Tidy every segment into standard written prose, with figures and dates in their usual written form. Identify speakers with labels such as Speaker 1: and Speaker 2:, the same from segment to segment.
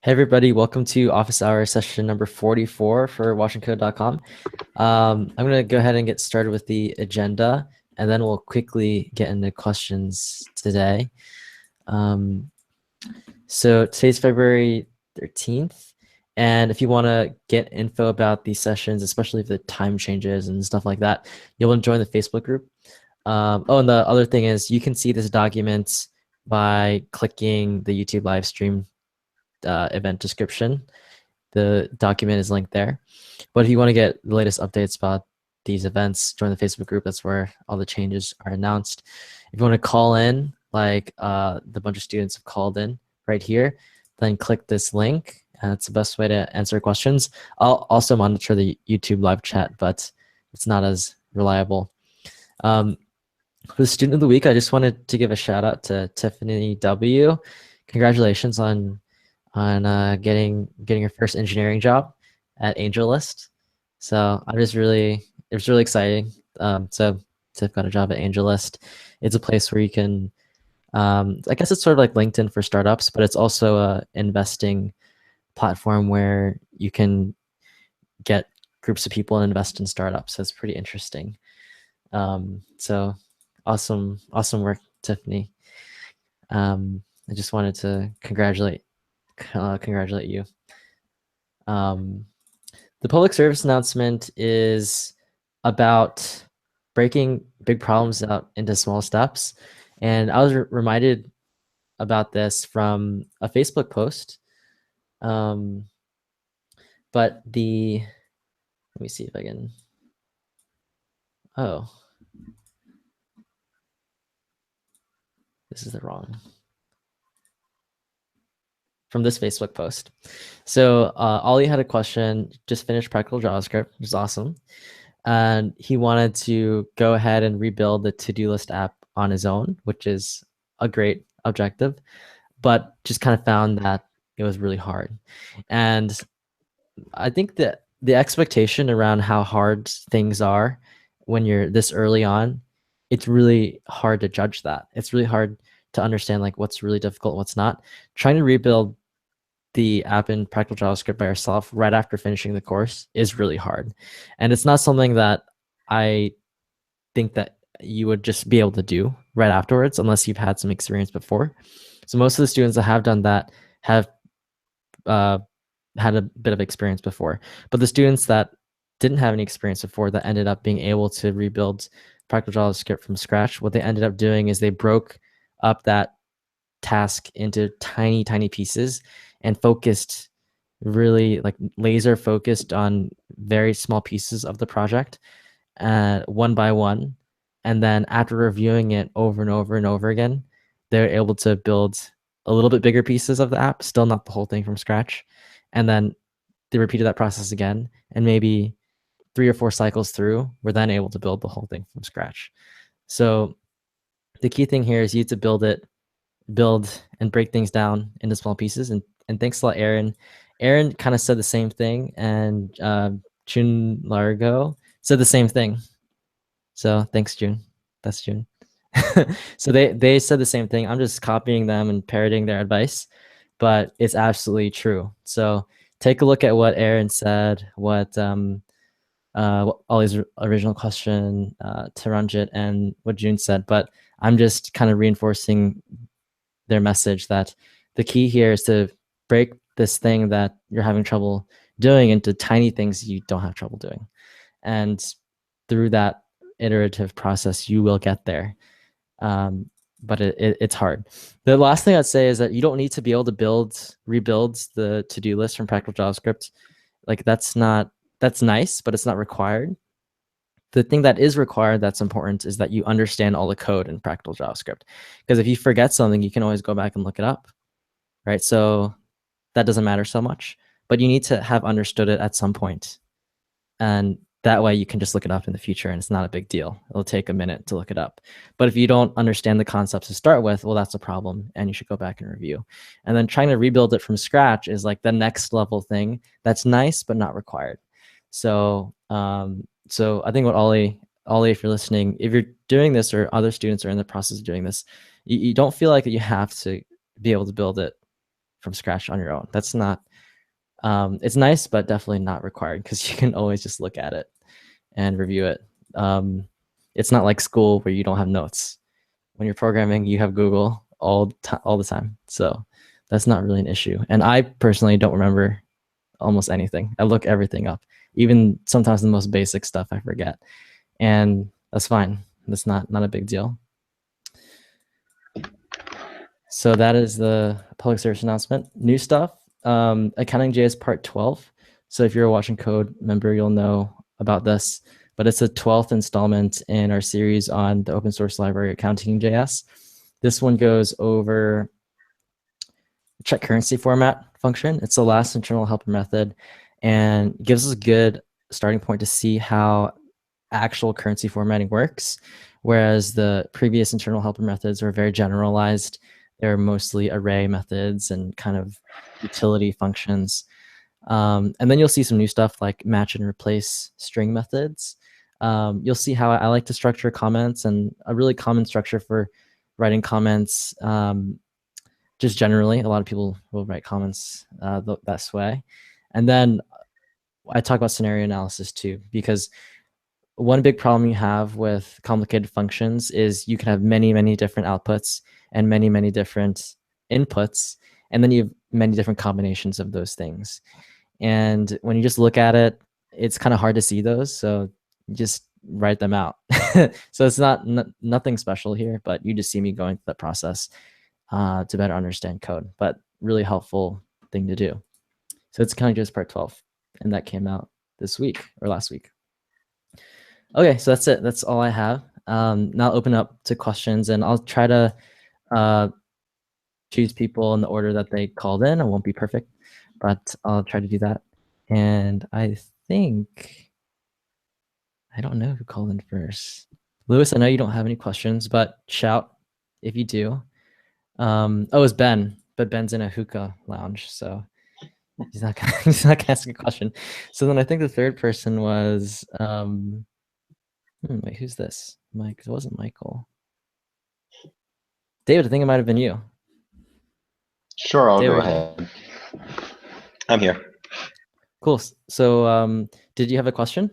Speaker 1: Hey everybody, welcome to Office Hour session number 44 for WashingCode.com. I'm going to go ahead and get started with the agenda, and then we'll quickly get into questions today. So today's February 13th, and if you want to get info about these sessions, especially if the time changes and stuff like that, you'll want to join the Facebook group. And the other thing is you can see this document by clicking the YouTube live stream event description. The document is linked there. But if you want to get the latest updates about these events, join the Facebook group. That's where all the changes are announced. If you want to call in, like the bunch of students have called in right here, then click this link. That's the best way to answer questions. I'll also monitor the YouTube live chat, but it's not as reliable. For the student of the week, I just wanted to give a shout out to Tiffany W. Congratulations on getting your first engineering job at AngelList. So it was really exciting. So Tiff got a job at AngelList. It's a place where you can, I guess it's sort of like LinkedIn for startups, but it's also a investing platform where you can get groups of people and invest in startups. So it's pretty interesting. So awesome work, Tiffany. I just wanted to congratulate you. The public service announcement is about breaking big problems out into small steps. And I was reminded about this from a Facebook post. But let me see if I can, this is the wrong, from this Facebook post. So Ollie had a question, just finished practical JavaScript, which is awesome. And he wanted to go ahead and rebuild the to-do list app on his own, which is a great objective, but just kind of found that it was really hard. And I think that the expectation around how hard things are when you're this early on, it's really hard to judge that. It's really hard to understand like what's really difficult and what's not. Trying to rebuild the app in practical JavaScript by yourself right after finishing the course is really hard. And it's not something that I think that you would just be able to do right afterwards unless you've had some experience before. So most of the students that have done that have had a bit of experience before. But the students that didn't have any experience before that ended up being able to rebuild practical JavaScript from scratch, what they ended up doing is they broke up that task into tiny pieces and focused, really like laser focused on very small pieces of the project, one by one. And then after reviewing it over and over again, they're able to build a little bit bigger pieces of the app, still not the whole thing from scratch. And then they repeated that process again, and maybe 3 or 4 cycles through, we're then able to build the whole thing from scratch. So the key thing here is you need to build and break things down into small pieces. And thanks a lot, Aaron. Aaron kind of said the same thing, and June Largo said the same thing. So thanks, June. That's June. So they said the same thing. I'm just copying them and parroting their advice, but it's absolutely true. So take a look at what Aaron said, what Ollie's original question, Taranjit, and what June said. But I'm just kind of reinforcing their message that the key here is to break this thing that you're having trouble doing into tiny things you don't have trouble doing. And through that iterative process, you will get there. But it's hard. The last thing I'd say is that you don't need to be able to rebuild the to-do list from practical JavaScript. Like that's nice, but it's not required. The thing that is required that's important is that you understand all the code in practical JavaScript. Because if you forget something, you can always go back and look it up, right? So that doesn't matter so much, but you need to have understood it at some point. And that way you can just look it up in the future and it's not a big deal. It'll take a minute to look it up. But if you don't understand the concepts to start with, well, that's a problem and you should go back and review. And then trying to rebuild it from scratch is like the next level thing that's nice, but not required. So, so I think what Ollie, if you're listening, if you're doing this or other students are in the process of doing this, you don't feel like you have to be able to build it from scratch on your own. That's not, it's nice, but definitely not required because you can always just look at it and review it. It's not like school where you don't have notes. When you're programming, you have Google all the time. So that's not really an issue. And I personally don't remember almost anything. I look everything up. Even sometimes the most basic stuff I forget. And that's fine. That's not a big deal. So that is the public service announcement. New stuff, Accounting.js Part 12. So if you're a Watching Code member, you'll know about this, but it's the 12th installment in our series on the open source library Accounting.js. This one goes over check currency format function. It's the last internal helper method and gives us a good starting point to see how actual currency formatting works, whereas the previous internal helper methods were very generalized. They're mostly array methods and kind of utility functions. And then you'll see some new stuff like match and replace string methods. You'll see how I like to structure comments, and a really common structure for writing comments. Just generally, a lot of people will write comments that way. And then I talk about scenario analysis too, because one big problem you have with complicated functions is you can have many, many different outputs and many, many different inputs, and then you have many different combinations of those things. And when you just look at it, it's kind of hard to see those, so just write them out. So it's nothing special here, but you just see me going through that process to better understand code, but really helpful thing to do. So it's kind of just Part 12, and that came out this week or last week. Okay, so that's it. That's all I have. Now I'll open up to questions, and I'll try to choose people in the order that they called in. It won't be perfect, but I'll try to do that. And I think, I don't know who called in first. Lewis, I know you don't have any questions, but shout if you do. Oh, it's Ben, but Ben's in a hookah lounge, so he's not gonna, he's not gonna ask a question. So then I think the third person was wait, who's this? Mike? It wasn't Michael. David, I think it might have been you.
Speaker 2: Sure, I'll
Speaker 1: David,
Speaker 2: go ahead. I'm here.
Speaker 1: Cool. So did you have a question?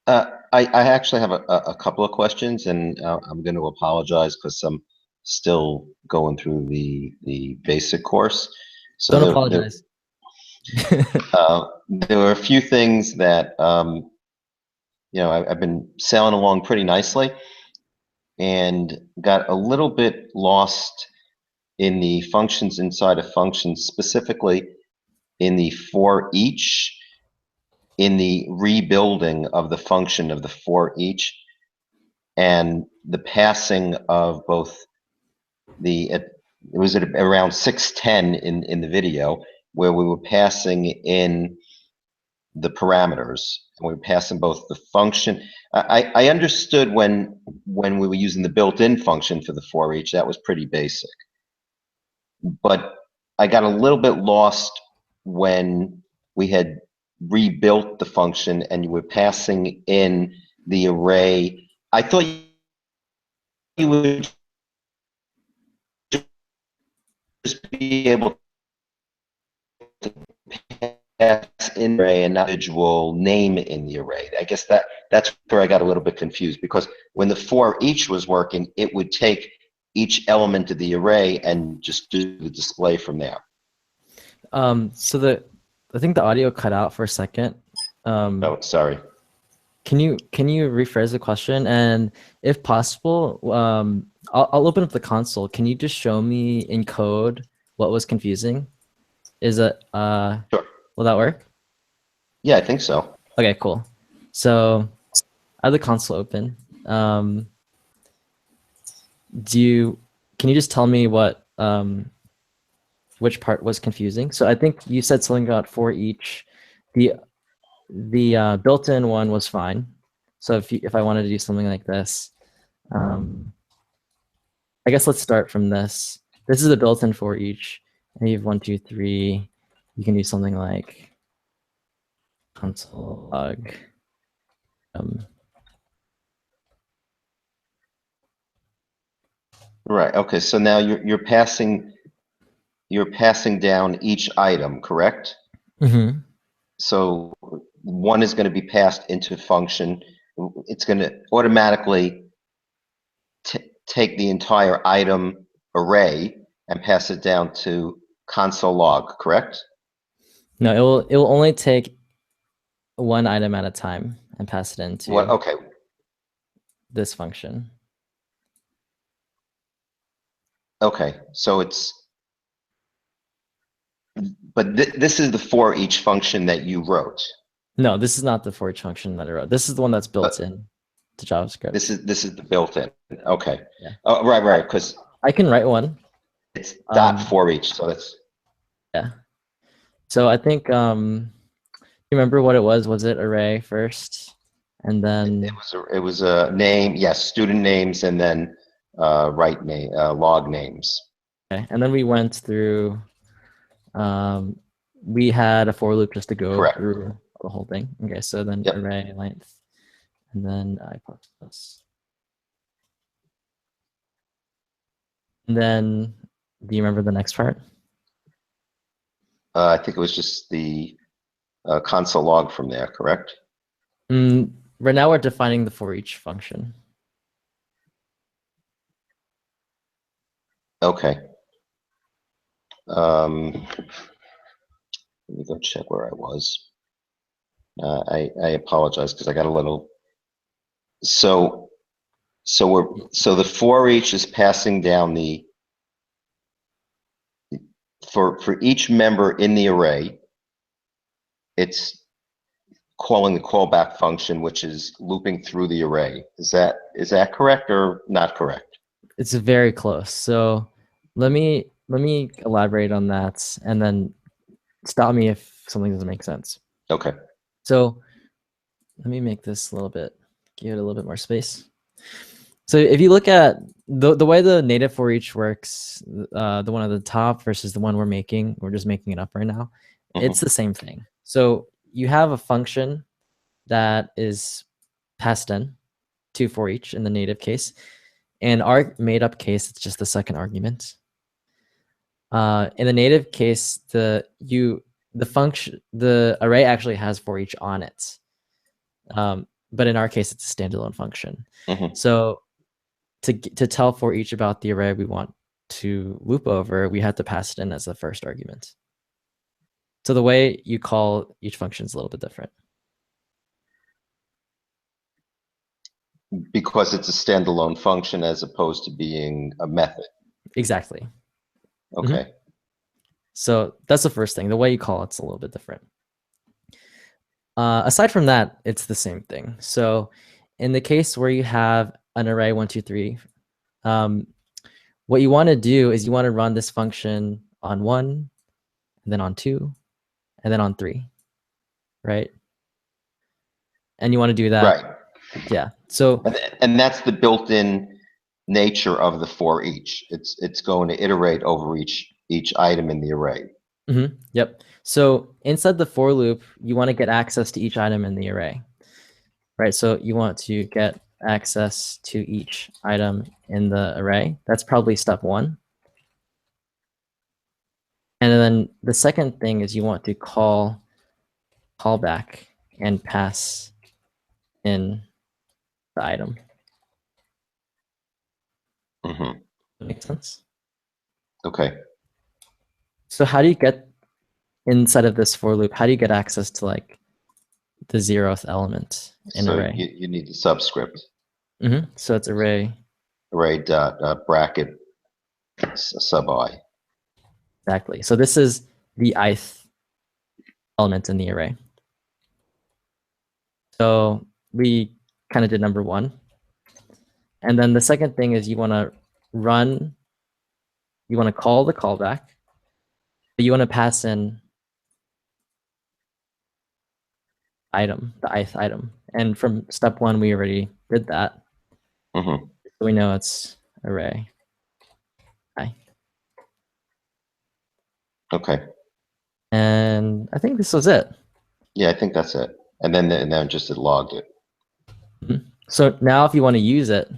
Speaker 2: I actually have a couple of questions, and I'm going to apologize because I'm still going through the basic course. So
Speaker 1: Don't apologize.
Speaker 2: there were a few things that I've been sailing along pretty nicely, and got a little bit lost in the functions inside of functions, specifically in the for each, in the rebuilding of the function of the for each, and the passing of both it was at around 610 in the video, where we were passing in the parameters, and we were passing both the function. I understood when we were using the built-in function for the for each, that was pretty basic, but I got a little bit lost when we had rebuilt the function and you were passing in the array. I thought you would just be able to pass in the array and not individual name in the array. I guess that's where I got a little bit confused, because when the for each was working, it would take each element of the array and just do the display from there.
Speaker 1: So I think the audio cut out for a second.
Speaker 2: Oh, sorry.
Speaker 1: Can you rephrase the question? And if possible, I'll open up the console. Can you just show me in code what was confusing? Is it
Speaker 2: Sure.
Speaker 1: Will that work?
Speaker 2: Yeah, I think so.
Speaker 1: Okay, cool. So I have the console open. Can you just tell me what which part was confusing? So I think you said something about for each. The built-in one was fine. So if I wanted to do something like this, I guess let's start from this. This is the built-in for each. And you have 1, 2, 3. You can do something like console log.
Speaker 2: Right. Okay. So now you're passing you're passing down each item, correct?
Speaker 1: Mm-hmm.
Speaker 2: So one is going to be passed into function. It's going to automatically take the entire item array and pass it down to console log, correct?
Speaker 1: No, it will only take one item at a time and pass it into
Speaker 2: Okay,
Speaker 1: this function.
Speaker 2: okay. So but this is the for each function that you wrote.
Speaker 1: No, this is not the for each function that I wrote. This is the one that's built in to JavaScript.
Speaker 2: This is the built-in. Okay.
Speaker 1: Yeah.
Speaker 2: Oh, right, because
Speaker 1: I can write one.
Speaker 2: it's dot for each, so that's
Speaker 1: yeah. So I think you remember what it was? Was it array first, and then
Speaker 2: it was a name, yes, student names, and then right name, log names.
Speaker 1: okay, and then we went through. We had a for loop just to go
Speaker 2: Correct.
Speaker 1: through the whole thing. Okay, so then
Speaker 2: Yep.
Speaker 1: array length, and then I plus. And then, do you remember the next part?
Speaker 2: I think it was just the console log from there, correct?
Speaker 1: Right now we're defining the for each function.
Speaker 2: Okay. Let me go check where I was. I apologize because I got a little. So the for each is passing down the for each member in the array. It's calling the callback function, which is looping through the array. Is that correct or not correct?
Speaker 1: It's very close. So let me elaborate on that, and then stop me if something doesn't make sense.
Speaker 2: Okay.
Speaker 1: So let me make this a little bit, give it a little bit more space. So if you look at the way the native for each works, the one at the top versus the one we're just making it up right now, it's the same thing. So you have a function that is passed in to for each in the native case. In our made up case, it's just the second argument. In the native case, the array actually has for each on it. But in our case, it's a standalone function. So to tell for each about the array we want to loop over, we have to pass it in as the first argument. So the way you call each function is a little bit different.
Speaker 2: Because it's a standalone function as opposed to being a method.
Speaker 1: Exactly.
Speaker 2: Okay.
Speaker 1: So that's the first thing. The way you call it's a little bit different. Aside from that, it's the same thing. So in the case where you have an array 1, 2, 3, what you want to do is you want to run this function on 1, and then on 2, and then on 3, right? And you want to do that.
Speaker 2: Right.
Speaker 1: Yeah. So
Speaker 2: and that's the built-in nature of the for each. It's going to iterate over each item in the array.
Speaker 1: Yep. So inside the for loop, you want to get access to each item in the array, right? So you want to get access to each item in the array. That's probably step 1. And then the second thing is you want to call callback and pass in the item. Makes sense?
Speaker 2: Okay.
Speaker 1: So how do you get inside of this for loop? How do you get access to like the 0th element in array?
Speaker 2: You need the subscript.
Speaker 1: So it's array
Speaker 2: dot bracket sub I.
Speaker 1: Exactly. So this is the ith element in the array. So we kind of did number 1. And then the second thing is you want to call the callback, but you want to pass in item, the ith item. And from step 1, we already did that. So we know it's array I.
Speaker 2: Okay.
Speaker 1: And I think this was it.
Speaker 2: Yeah, I think that's it. And then just it logged it.
Speaker 1: So now if you want to use it,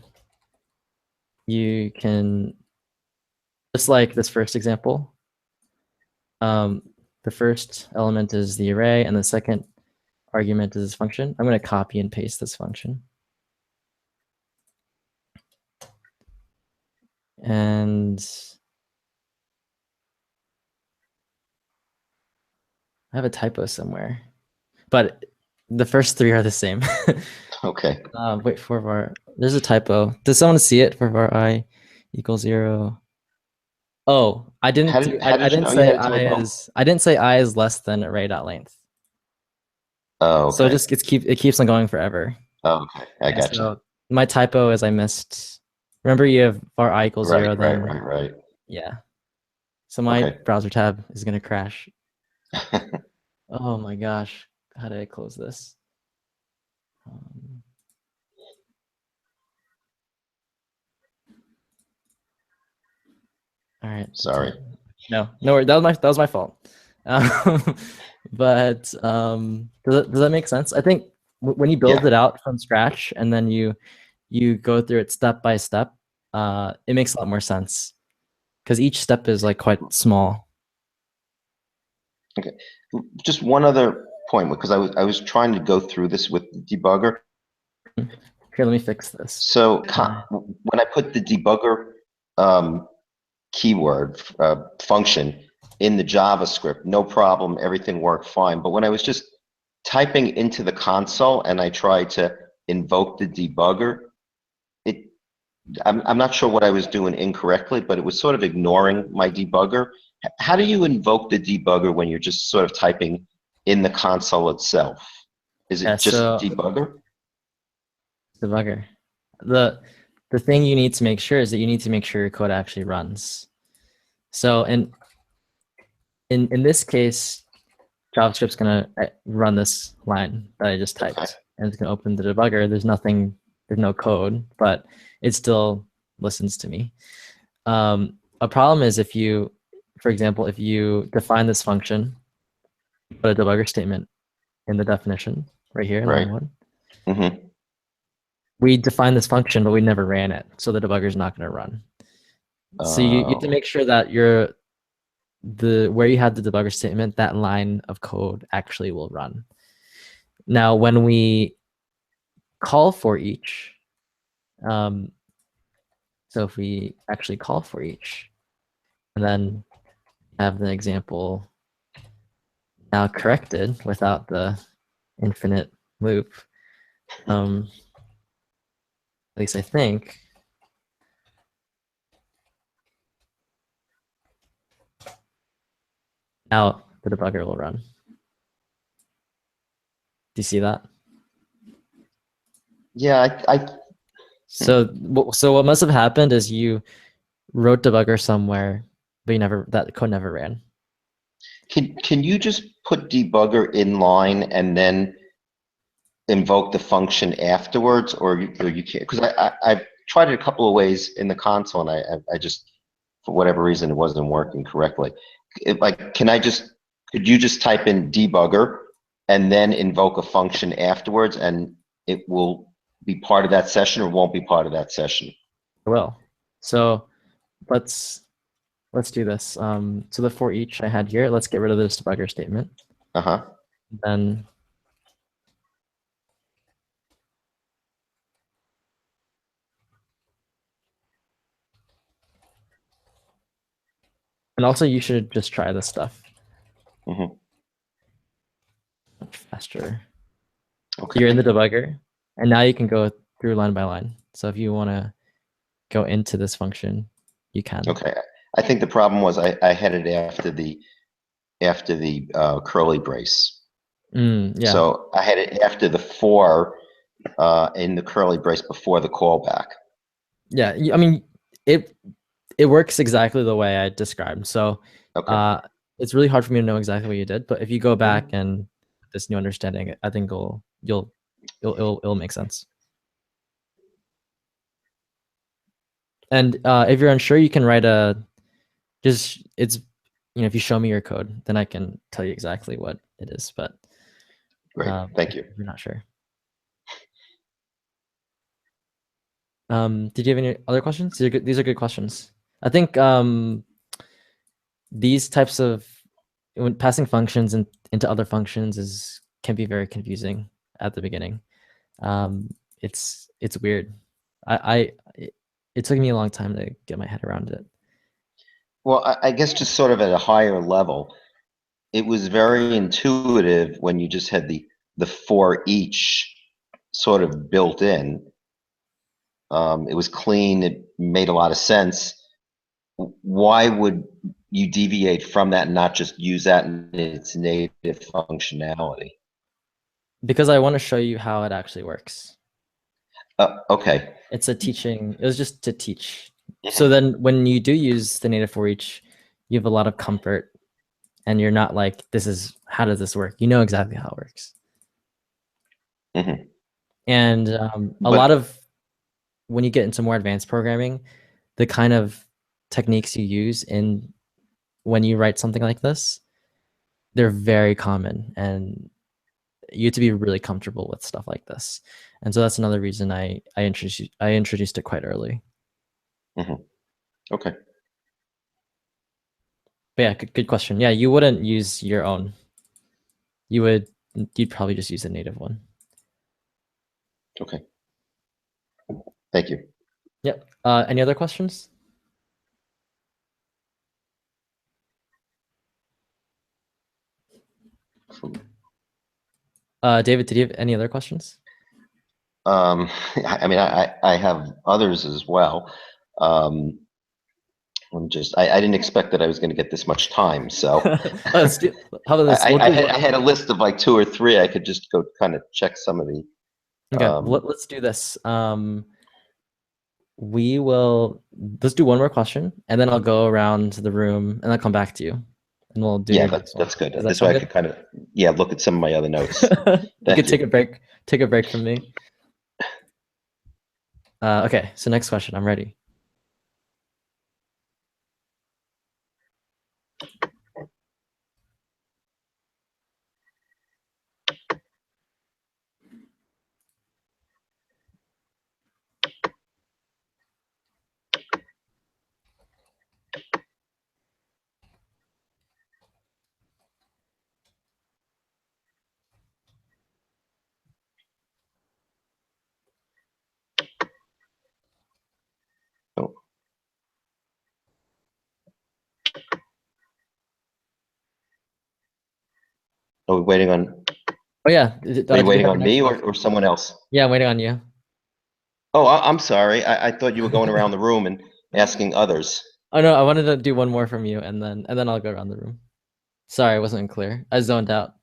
Speaker 1: you can, just like this first example, The first element is the array, and the second argument is this function. I'm going to copy and paste this function. And I have a typo somewhere, but the first three are the same.
Speaker 2: Okay.
Speaker 1: Wait, for var, there's a typo. Does someone see it? For var I equals 0. Oh, I didn't do.
Speaker 2: How
Speaker 1: I
Speaker 2: did you
Speaker 1: didn't
Speaker 2: know you
Speaker 1: say
Speaker 2: had a
Speaker 1: I
Speaker 2: typo?
Speaker 1: is less than array.length.
Speaker 2: Oh,
Speaker 1: So
Speaker 2: okay.
Speaker 1: it keeps on going forever.
Speaker 2: Oh, okay. I
Speaker 1: Yeah.
Speaker 2: gotcha.
Speaker 1: So my typo is I missed. Remember, you have var I equals
Speaker 2: Right,
Speaker 1: 0.
Speaker 2: right,
Speaker 1: Then
Speaker 2: right, right.
Speaker 1: yeah. So my
Speaker 2: Okay.
Speaker 1: browser tab is gonna crash. Oh my gosh. How did I close this? Um, all right.
Speaker 2: Sorry.
Speaker 1: No, no, that was my fault. Um, but does that make sense? I think when you build
Speaker 2: Yeah.
Speaker 1: it out from scratch and then you go through it step by step, it makes a lot more sense because each step is like quite small.
Speaker 2: Okay. Just one other point, because I was trying to go through this with the debugger.
Speaker 1: Here, let me fix this.
Speaker 2: So when I put the debugger keyword function in the JavaScript, no problem, everything worked fine. But when I was just typing into the console and I tried to invoke the debugger, I'm not sure what I was doing incorrectly, but it was sort of ignoring my debugger. How do you invoke the debugger when you're just sort of typing in the console itself? Is
Speaker 1: Yeah,
Speaker 2: it just
Speaker 1: so
Speaker 2: debugger?
Speaker 1: debugger. The the thing you need to make sure is that you need to make sure your code actually runs. So in this case, JavaScript's gonna run this line that I just
Speaker 2: Okay.
Speaker 1: typed, and it's gonna open the debugger. There's no code, but it still listens to me. A problem is if you, for example, if you define this function, put a debugger statement in the definition right here in
Speaker 2: Right.
Speaker 1: line 1.
Speaker 2: Mm-hmm.
Speaker 1: We define this function, but we never ran it, so the debugger is not going to run. So you have to make sure that where you had the debugger statement, that line of code actually will run. Now, when we call for each, so if we actually call for each, and then have the example now corrected without the infinite loop, at least I think, now the debugger will run. Do you see that?
Speaker 2: Yeah,
Speaker 1: So what must have happened is you wrote debugger somewhere, but that code never ran.
Speaker 2: can you just put debugger in line and then invoke the function afterwards, or you can't? Because I've tried it a couple of ways in the console, and I just, for whatever reason, it wasn't working correctly. Like, could you just type in debugger and then invoke a function afterwards, and it will be part of that session or won't be part of that session?
Speaker 1: Well, so let's do this. So the for each I had here, let's get rid of this debugger statement.
Speaker 2: Uh-huh.
Speaker 1: Then and also you should just try this stuff.
Speaker 2: Mm-hmm.
Speaker 1: Much faster.
Speaker 2: Okay.
Speaker 1: You're in the debugger, and now you can go through line by line. So if you want to go into this function, you can.
Speaker 2: Okay. I think the problem was I had it after the curly brace.
Speaker 1: Yeah.
Speaker 2: So I had it after the for in the curly brace before the callback.
Speaker 1: Yeah. I mean, it works exactly the way I described. So
Speaker 2: Okay.
Speaker 1: it's really hard for me to know exactly what you did, but if you go back and this new understanding, I think it'll make sense. And if you're unsure, you can write if you show me your code, then I can tell you exactly what it is. But
Speaker 2: Great. Thank you.
Speaker 1: if you're not sure. Did you have any other questions? These are good questions. I think these types of when passing functions into other functions can be very confusing at the beginning. It's weird. It took me a long time to get my head around it.
Speaker 2: Well, I guess just sort of at a higher level, it was very intuitive when you just had the for each sort of built in. It was clean. It made a lot of sense. Why would you deviate from that and not just use that in its native functionality?
Speaker 1: Because I want to show you how it actually works.
Speaker 2: Okay.
Speaker 1: It's a teaching. It was just to teach.
Speaker 2: Mhm.
Speaker 1: So then when you do use the native for each, you have a lot of comfort and you're not like, how does this work? You know exactly how it works.
Speaker 2: Mhm.
Speaker 1: And a lot
Speaker 2: But
Speaker 1: of, when you get into more advanced programming, the kind of techniques you use when you write something like this, they're very common, and you have to be really comfortable with stuff like this. And so that's another reason I introduced it quite early.
Speaker 2: mhm. Okay.
Speaker 1: But yeah, good question. Yeah, you wouldn't use your own. You'd probably just use the native one.
Speaker 2: Okay. Thank you.
Speaker 1: Yep. Any other questions? David, did you have any other questions?
Speaker 2: I mean, I have others as well. Um, I didn't expect that I was going to get this much time, so
Speaker 1: Let's do. How about this? We'll do one.
Speaker 2: I had a list of like two or three. I could just go kind of check some of the.
Speaker 1: Okay, let's do this. Let's do one more question, and then I'll go around the room, and I'll come back to you, and we'll do
Speaker 2: Yeah,
Speaker 1: your next one.
Speaker 2: that's good.
Speaker 1: Does that
Speaker 2: This way
Speaker 1: sound
Speaker 2: I
Speaker 1: good?
Speaker 2: could kind of look at some of my other notes.
Speaker 1: You could
Speaker 2: Thank
Speaker 1: take
Speaker 2: you.
Speaker 1: a break. Take a break from me. Okay, so next question. I'm ready.
Speaker 2: Oh, are we waiting on?
Speaker 1: Oh yeah.
Speaker 2: Are you
Speaker 1: Did you
Speaker 2: waiting
Speaker 1: have your
Speaker 2: on
Speaker 1: next
Speaker 2: me
Speaker 1: question?
Speaker 2: or someone else?
Speaker 1: Yeah, I'm waiting on you.
Speaker 2: Oh, I'm sorry. I thought you were going around the room and asking others.
Speaker 1: Oh no, I wanted to do one more from you, and then I'll go around the room. Sorry, I wasn't clear. I zoned out.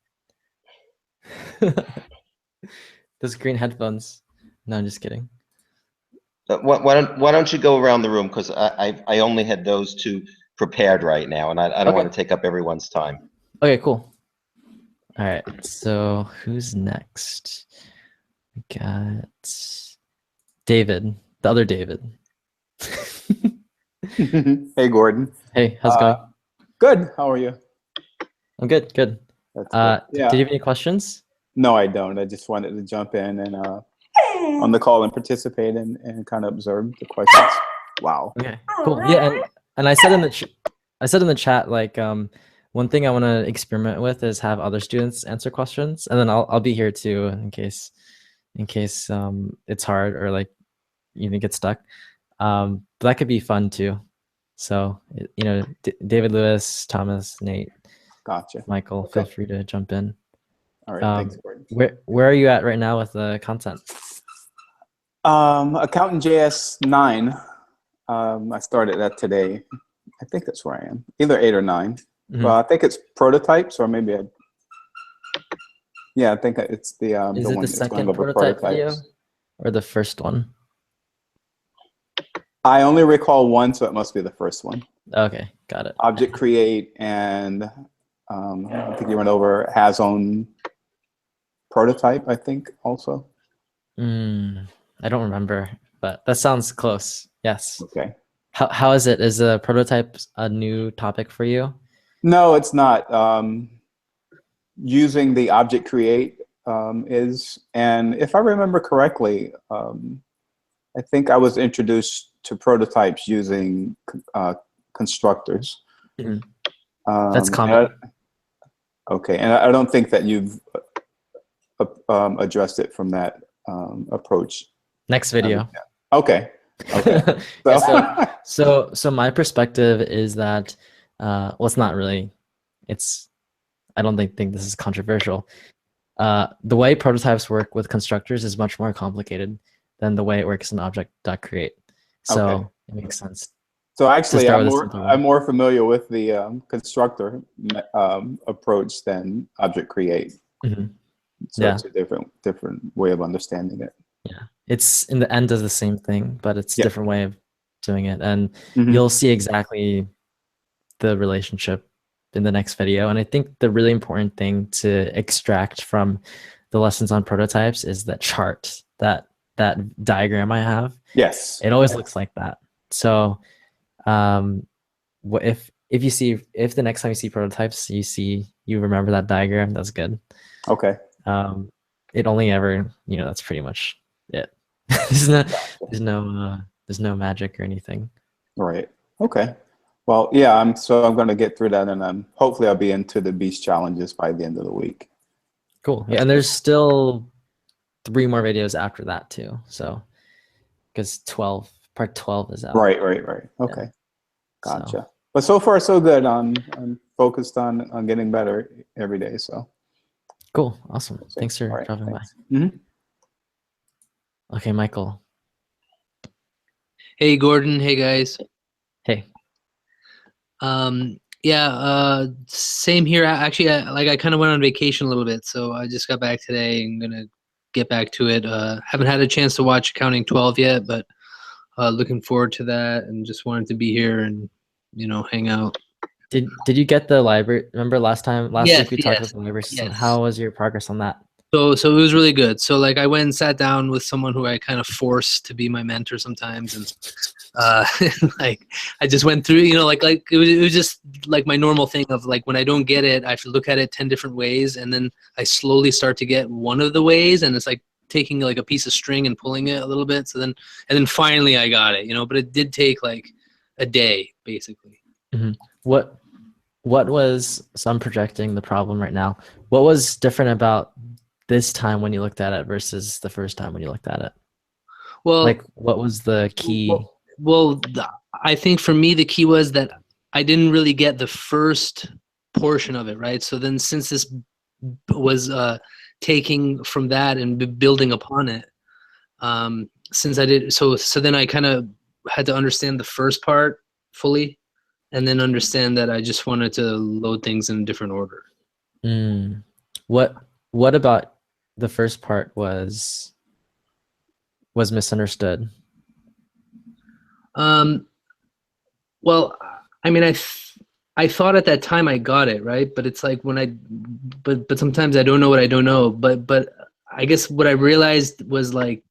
Speaker 1: Those green headphones. No, I'm just kidding.
Speaker 2: Why don't you go around the room? Because I only had those two prepared right now, and I don't
Speaker 1: Okay.
Speaker 2: want to take up everyone's time.
Speaker 1: Okay, cool. All right. So who's next? We got David, the other David.
Speaker 3: Hey, Gordon.
Speaker 1: Hey, how's it going?
Speaker 3: Good. How are you?
Speaker 1: I'm good. Good.
Speaker 3: That's good. Yeah.
Speaker 1: Did you have any questions?
Speaker 3: No, I don't. I just wanted to jump in and on the call and participate and kind of observe the questions. Wow.
Speaker 1: Okay. Cool. Yeah, and I said in the chat, like one thing I want to experiment with is have other students answer questions, and then I'll be here too in case it's hard or like you get stuck. But that could be fun too. So David, Lewis, Thomas, Nate,
Speaker 3: Gotcha.
Speaker 1: Michael,
Speaker 3: Okay.
Speaker 1: feel free to jump in.
Speaker 3: All right. Thanks, Gordon.
Speaker 1: Where are you at right now with the content?
Speaker 3: Accountant JS 9. I started that today. I think that's where I am. Either 8 or 9.
Speaker 1: Mhm.
Speaker 3: Well, I think it's prototypes, or maybe yeah, I think it's the
Speaker 1: Is
Speaker 3: the
Speaker 1: it
Speaker 3: one
Speaker 1: the
Speaker 3: that's going
Speaker 1: second
Speaker 3: over
Speaker 1: prototype video
Speaker 3: prototypes.
Speaker 1: or the first one?
Speaker 3: I only recall one, so it must be the first one.
Speaker 1: Okay, got it.
Speaker 3: Object create, and I think you went over has own prototype, I think, also.
Speaker 1: I don't remember, but that sounds close. Yes.
Speaker 3: Okay.
Speaker 1: How is it? Is the prototype a new topic for you?
Speaker 3: No, it's not. Using the object create is, and if I remember correctly, I think I was introduced to prototypes using constructors.
Speaker 1: That's common.
Speaker 3: Okay, and I don't think that you've addressed it from that approach.
Speaker 1: Next video.
Speaker 3: Okay. Okay.
Speaker 1: Yeah, so my perspective is that well, it's not really. It's I don't think this is controversial. The way prototypes work with constructors is much more complicated than the way it works in object.create. So
Speaker 3: Okay.
Speaker 1: it makes sense.
Speaker 3: So actually,
Speaker 1: start
Speaker 3: I'm
Speaker 1: with a
Speaker 3: more
Speaker 1: simple
Speaker 3: I'm
Speaker 1: one.
Speaker 3: more familiar with the constructor approach than object create.
Speaker 1: Mhm.
Speaker 3: So
Speaker 1: Yeah.
Speaker 3: it's a different way of understanding it.
Speaker 1: Yeah, it's in the end does the same thing, but it's a
Speaker 3: Yeah.
Speaker 1: different way of doing it, and
Speaker 3: Mhm.
Speaker 1: you'll see exactly the relationship in the next video. And I think the really important thing to extract from the lessons on prototypes is that chart, that diagram I have.
Speaker 3: Yes.
Speaker 1: It always looks like that. So if the next time you see prototypes, you remember that diagram, that's good.
Speaker 3: Okay.
Speaker 1: It only ever, that's pretty much it. there's no magic or anything.
Speaker 3: Right. Okay. Well, yeah. I'm going to get through that, and hopefully I'll be into the beast challenges by the end of the week.
Speaker 1: Cool. Yeah, and there's still 3 more videos after that too. So because part 12 is out.
Speaker 3: Right. Okay.
Speaker 1: Yeah.
Speaker 3: Gotcha.
Speaker 1: So,
Speaker 3: But so far, so good. I'm focused on getting better every day. So
Speaker 1: cool. Awesome. Thanks for
Speaker 3: all right,
Speaker 1: dropping
Speaker 3: thanks. Mhm.
Speaker 1: by. Okay, Michael.
Speaker 4: Hey, Gordon. Hey, guys.
Speaker 1: Hey.
Speaker 4: Yeah, same here. Actually, I kind of went on vacation a little bit, so I just got back today. I'm gonna get back to it. Haven't had a chance to watch Accounting 12 yet, but looking forward to that, and just wanted to be here and hang out.
Speaker 1: Did you get the library? Remember last
Speaker 4: Yes,
Speaker 1: week we talked
Speaker 4: yes,
Speaker 1: about the library system.
Speaker 4: yes.
Speaker 1: How was your progress on that?
Speaker 4: So it was really good. So like I went and sat down with someone who I kind of forced to be my mentor sometimes, and like I just went through, like it was just like my normal thing of like when I don't get it, I have to look at it 10 different ways, and then I slowly start to get one of the ways, and it's like taking like a piece of string and pulling it a little bit. And then finally I got it, but it did take like a day basically.
Speaker 1: Mm-hmm. What was, so I'm projecting the problem right now. What was different about this time when you looked at it versus the first time when you looked at it?
Speaker 4: Well,
Speaker 1: like what was the key?
Speaker 4: I think for me the key was that I didn't really get the first portion of it, right? So then since this was taking from that and building upon it, since I did so then I kind of had to understand the first part fully, and then understand that I just wanted to load things in a different order.
Speaker 1: What about the first part was misunderstood?
Speaker 4: Well, I mean, I thought at that time I got it, right? But it's like but sometimes I don't know what I don't know. But I guess what I realized was like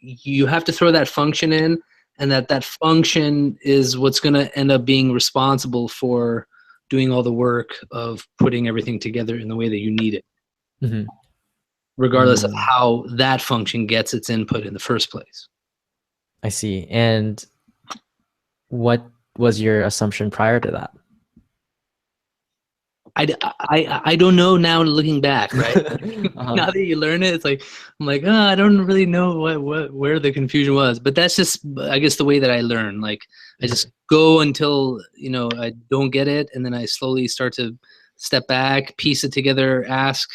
Speaker 4: you have to throw that function in, and that function is what's going to end up being responsible for doing all the work of putting everything together in the way that you need it.
Speaker 1: Mm-hmm.
Speaker 4: Regardless of how that function gets its input in the first place.
Speaker 1: I see. And what was your assumption prior to that?
Speaker 4: I don't know now looking back, right? Now that you learn it, it's like I'm like, I don't really know where the confusion was. But that's just, I guess, the way that I learn. Like I just go until I don't get it, and then I slowly start to step back, piece it together, ask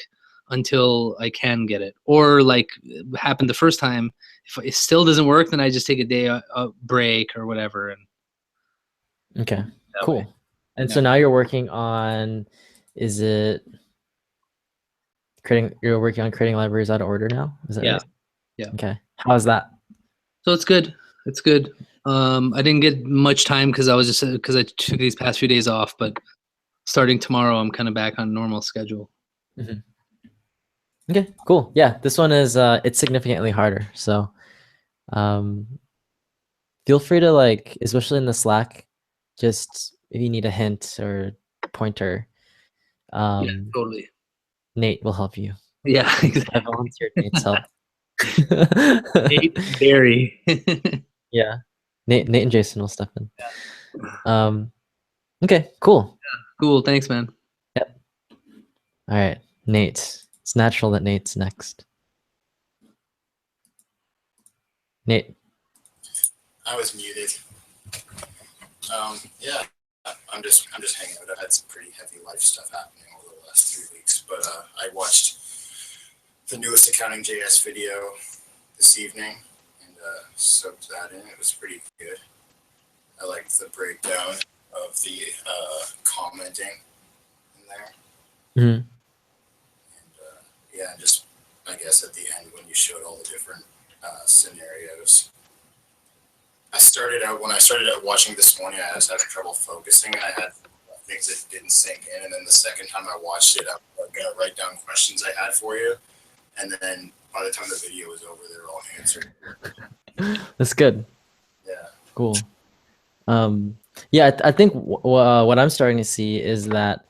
Speaker 4: until I can get it. Or like happened the first time, if it still doesn't work, then I just take a day a break or whatever. And
Speaker 1: okay, cool.
Speaker 4: Way.
Speaker 1: And so now you're working on, you're working on creating libraries out of order now? Is that right?
Speaker 4: Yeah.
Speaker 1: Okay. How's that?
Speaker 4: So it's good. It's good. I didn't get much time because I took these past few days off, but starting tomorrow, I'm kind of back on normal schedule.
Speaker 1: Mm-hmm. Okay, cool. Yeah, this one is it's significantly harder. So feel free to especially in the Slack, just if you need a hint or pointer,
Speaker 4: yeah, totally.
Speaker 1: Nate will help you.
Speaker 4: Yeah, exactly.
Speaker 1: I volunteered Nate's help.
Speaker 4: Nate, Barry.
Speaker 1: Yeah, Nate and Jason will step in. Yeah. Okay, cool.
Speaker 4: Yeah, cool. Thanks, man.
Speaker 1: Yep. All right, Nate. It's natural that Nate's next. Nate.
Speaker 5: I was muted. Yeah, I'm just hanging out. I've had some pretty heavy life stuff happening over the last 3 weeks, but I watched the newest Accounting JS video this evening and soaked that in. It was pretty good. I liked the breakdown of the commenting in there.
Speaker 1: Mm-hmm.
Speaker 5: And yeah, just I guess at the end when you showed all the different scenarios. When I started out watching this morning, I was having trouble focusing, and I had things that didn't sink in. And then the second time I watched it, I was gonna write down questions I had for you, and then by the time the video was over, they were all answered.
Speaker 1: That's good.
Speaker 5: Yeah.
Speaker 1: Cool. Yeah, I think what I'm starting to see is that,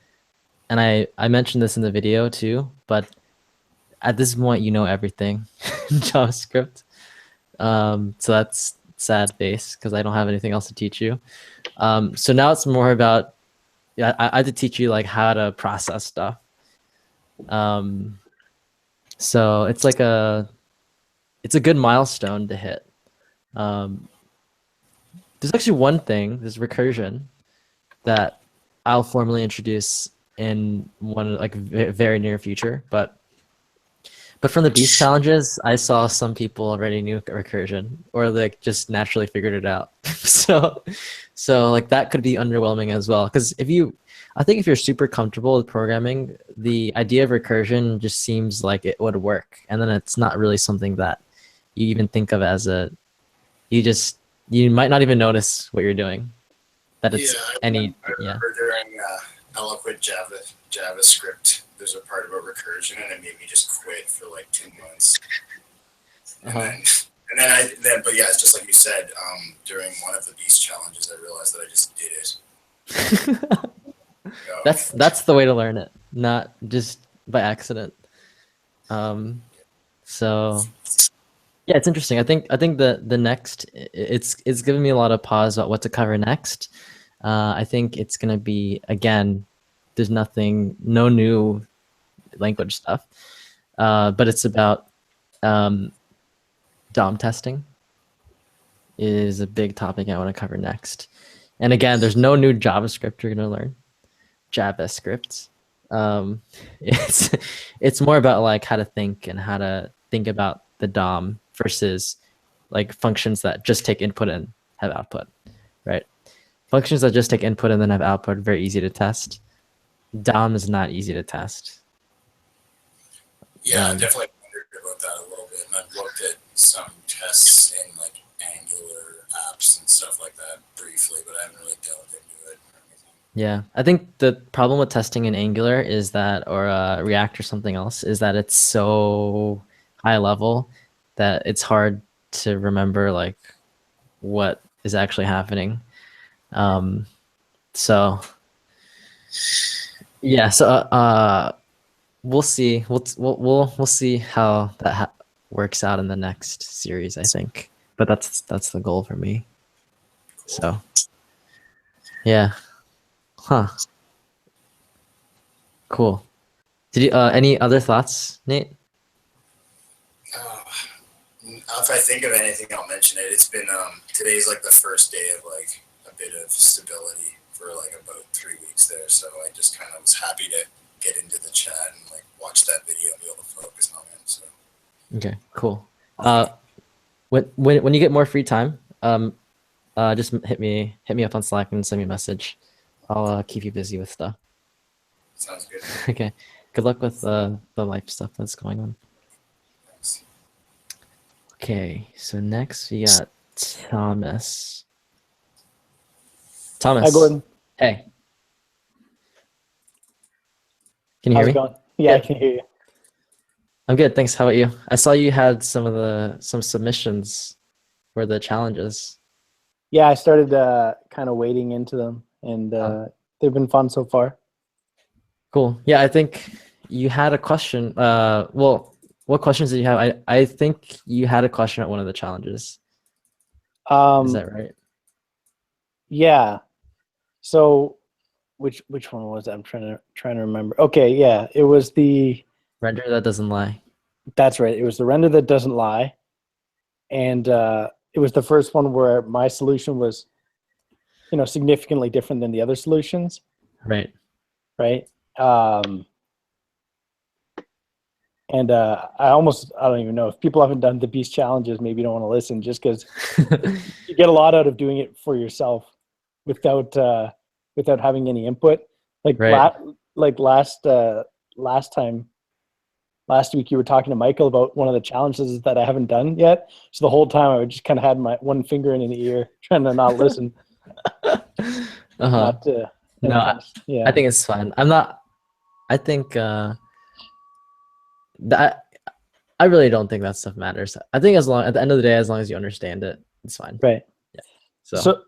Speaker 1: and I mentioned this in the video too, but at this point, you know everything in JavaScript. So that's sad face because I don't have anything else to teach you. So now it's more about, yeah, I had to teach you like how to process stuff. So it's like it's a good milestone to hit. There's actually one thing, there's recursion, that I'll formally introduce in one like very near future. But from the beast challenges, I saw some people already knew recursion or like just naturally figured it out. so like that could be underwhelming as well. Because I think if you're super comfortable with programming, the idea of recursion just seems like it would work, and then it's not really something that you even think of as you might not even notice what you're doing. That it's
Speaker 5: I remember during Eloquent JavaScript, there's a part about recursion, and it made me just quit for like 2 months. And then, but yeah, it's just like you said, during one of the beast challenges, I realized that I just did it.
Speaker 1: That's the way to learn it, not just by accident. So yeah, it's interesting. I think the next, it's given me a lot of pause about what to cover next. I think it's gonna be, again, there's no new language stuff, but it's about DOM testing is a big topic I want to cover next. And again, there's no new JavaScript you're gonna learn. JavaScript. It's more about like how to think and how to think about the DOM versus like functions that just take input and have output, right? Functions that just take input and then have output are very easy to test. DOM is not easy to test.
Speaker 5: Yeah, I definitely wondered about that a little bit, and I've looked at some tests in like Angular apps and stuff like that briefly, but I haven't really delved into it or anything.
Speaker 1: Yeah, I think the problem with testing in Angular is that, or React or something else, is that it's so high level that it's hard to remember like what is actually happening. So yeah, so we'll see. We'll see how that works out in the next series, I think. But that's the goal for me. So yeah. Huh. Cool. Did you any other thoughts, Nate?
Speaker 5: If I think of anything, I'll mention it. It's been today's like the first day of like a bit of stability for like about 3 weeks there. So I just kind of was happy to get into the chat and like watch that video and be able to focus on it. So
Speaker 1: okay, cool. When you get more free time, just hit me up on Slack and send me a message. I'll keep you busy with stuff.
Speaker 5: sounds good.
Speaker 1: Okay. Good luck with the life stuff that's going on.
Speaker 5: Thanks.
Speaker 1: Okay, so next we got Thomas. Thomas.
Speaker 6: Hi, Gordon.
Speaker 1: Hey. Can you hear
Speaker 6: How's
Speaker 1: me?
Speaker 6: it going? Yeah, I
Speaker 1: Good.
Speaker 6: can hear you.
Speaker 1: I'm good, thanks. How about you? I saw you had some submissions for the challenges.
Speaker 6: Yeah, I started kind of wading into them, and they've been fun so far.
Speaker 1: Cool. Yeah, I think you had a question. Well, what questions did you have? I think you had a question at one of the challenges. Is that right?
Speaker 6: Yeah. So which one was that? I'm trying to remember. Okay, yeah, it was the
Speaker 1: Render that doesn't lie.
Speaker 6: that's right. It was the render that doesn't lie, and it was the first one where my solution was, significantly different than the other solutions,
Speaker 1: Right.
Speaker 6: right? And I don't even know if people haven't done the Beast challenges. Maybe you don't want to listen just because you get a lot out of doing it for yourself without having any input. Like
Speaker 1: Right.
Speaker 6: last week you were talking to Michael about one of the challenges that I haven't done yet. So the whole time I would just kind of had my one finger in the ear trying to not listen. Not to,
Speaker 1: No, I think it's fine. I think that I really don't think that stuff matters. I think at the end of the day, as long as you understand it, it's fine.
Speaker 6: right.
Speaker 1: So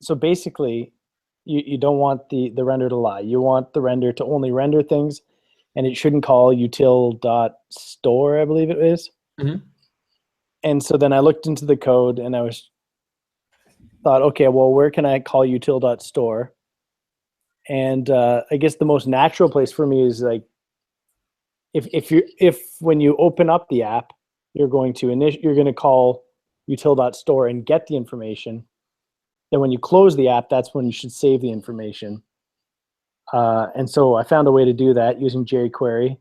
Speaker 6: So basically, you don't want the render to lie. You want the render to only render things, and it shouldn't call util.store, I believe it is.
Speaker 1: Mhm.
Speaker 6: And so then I looked into the code, and I thought, okay, well, where can I call util.store? And I guess the most natural place for me is like, if when you open up the app, you're going to call util.store and get the information. Then when you close the app, that's when you should save the information. And so I found a way to do that using jQuery.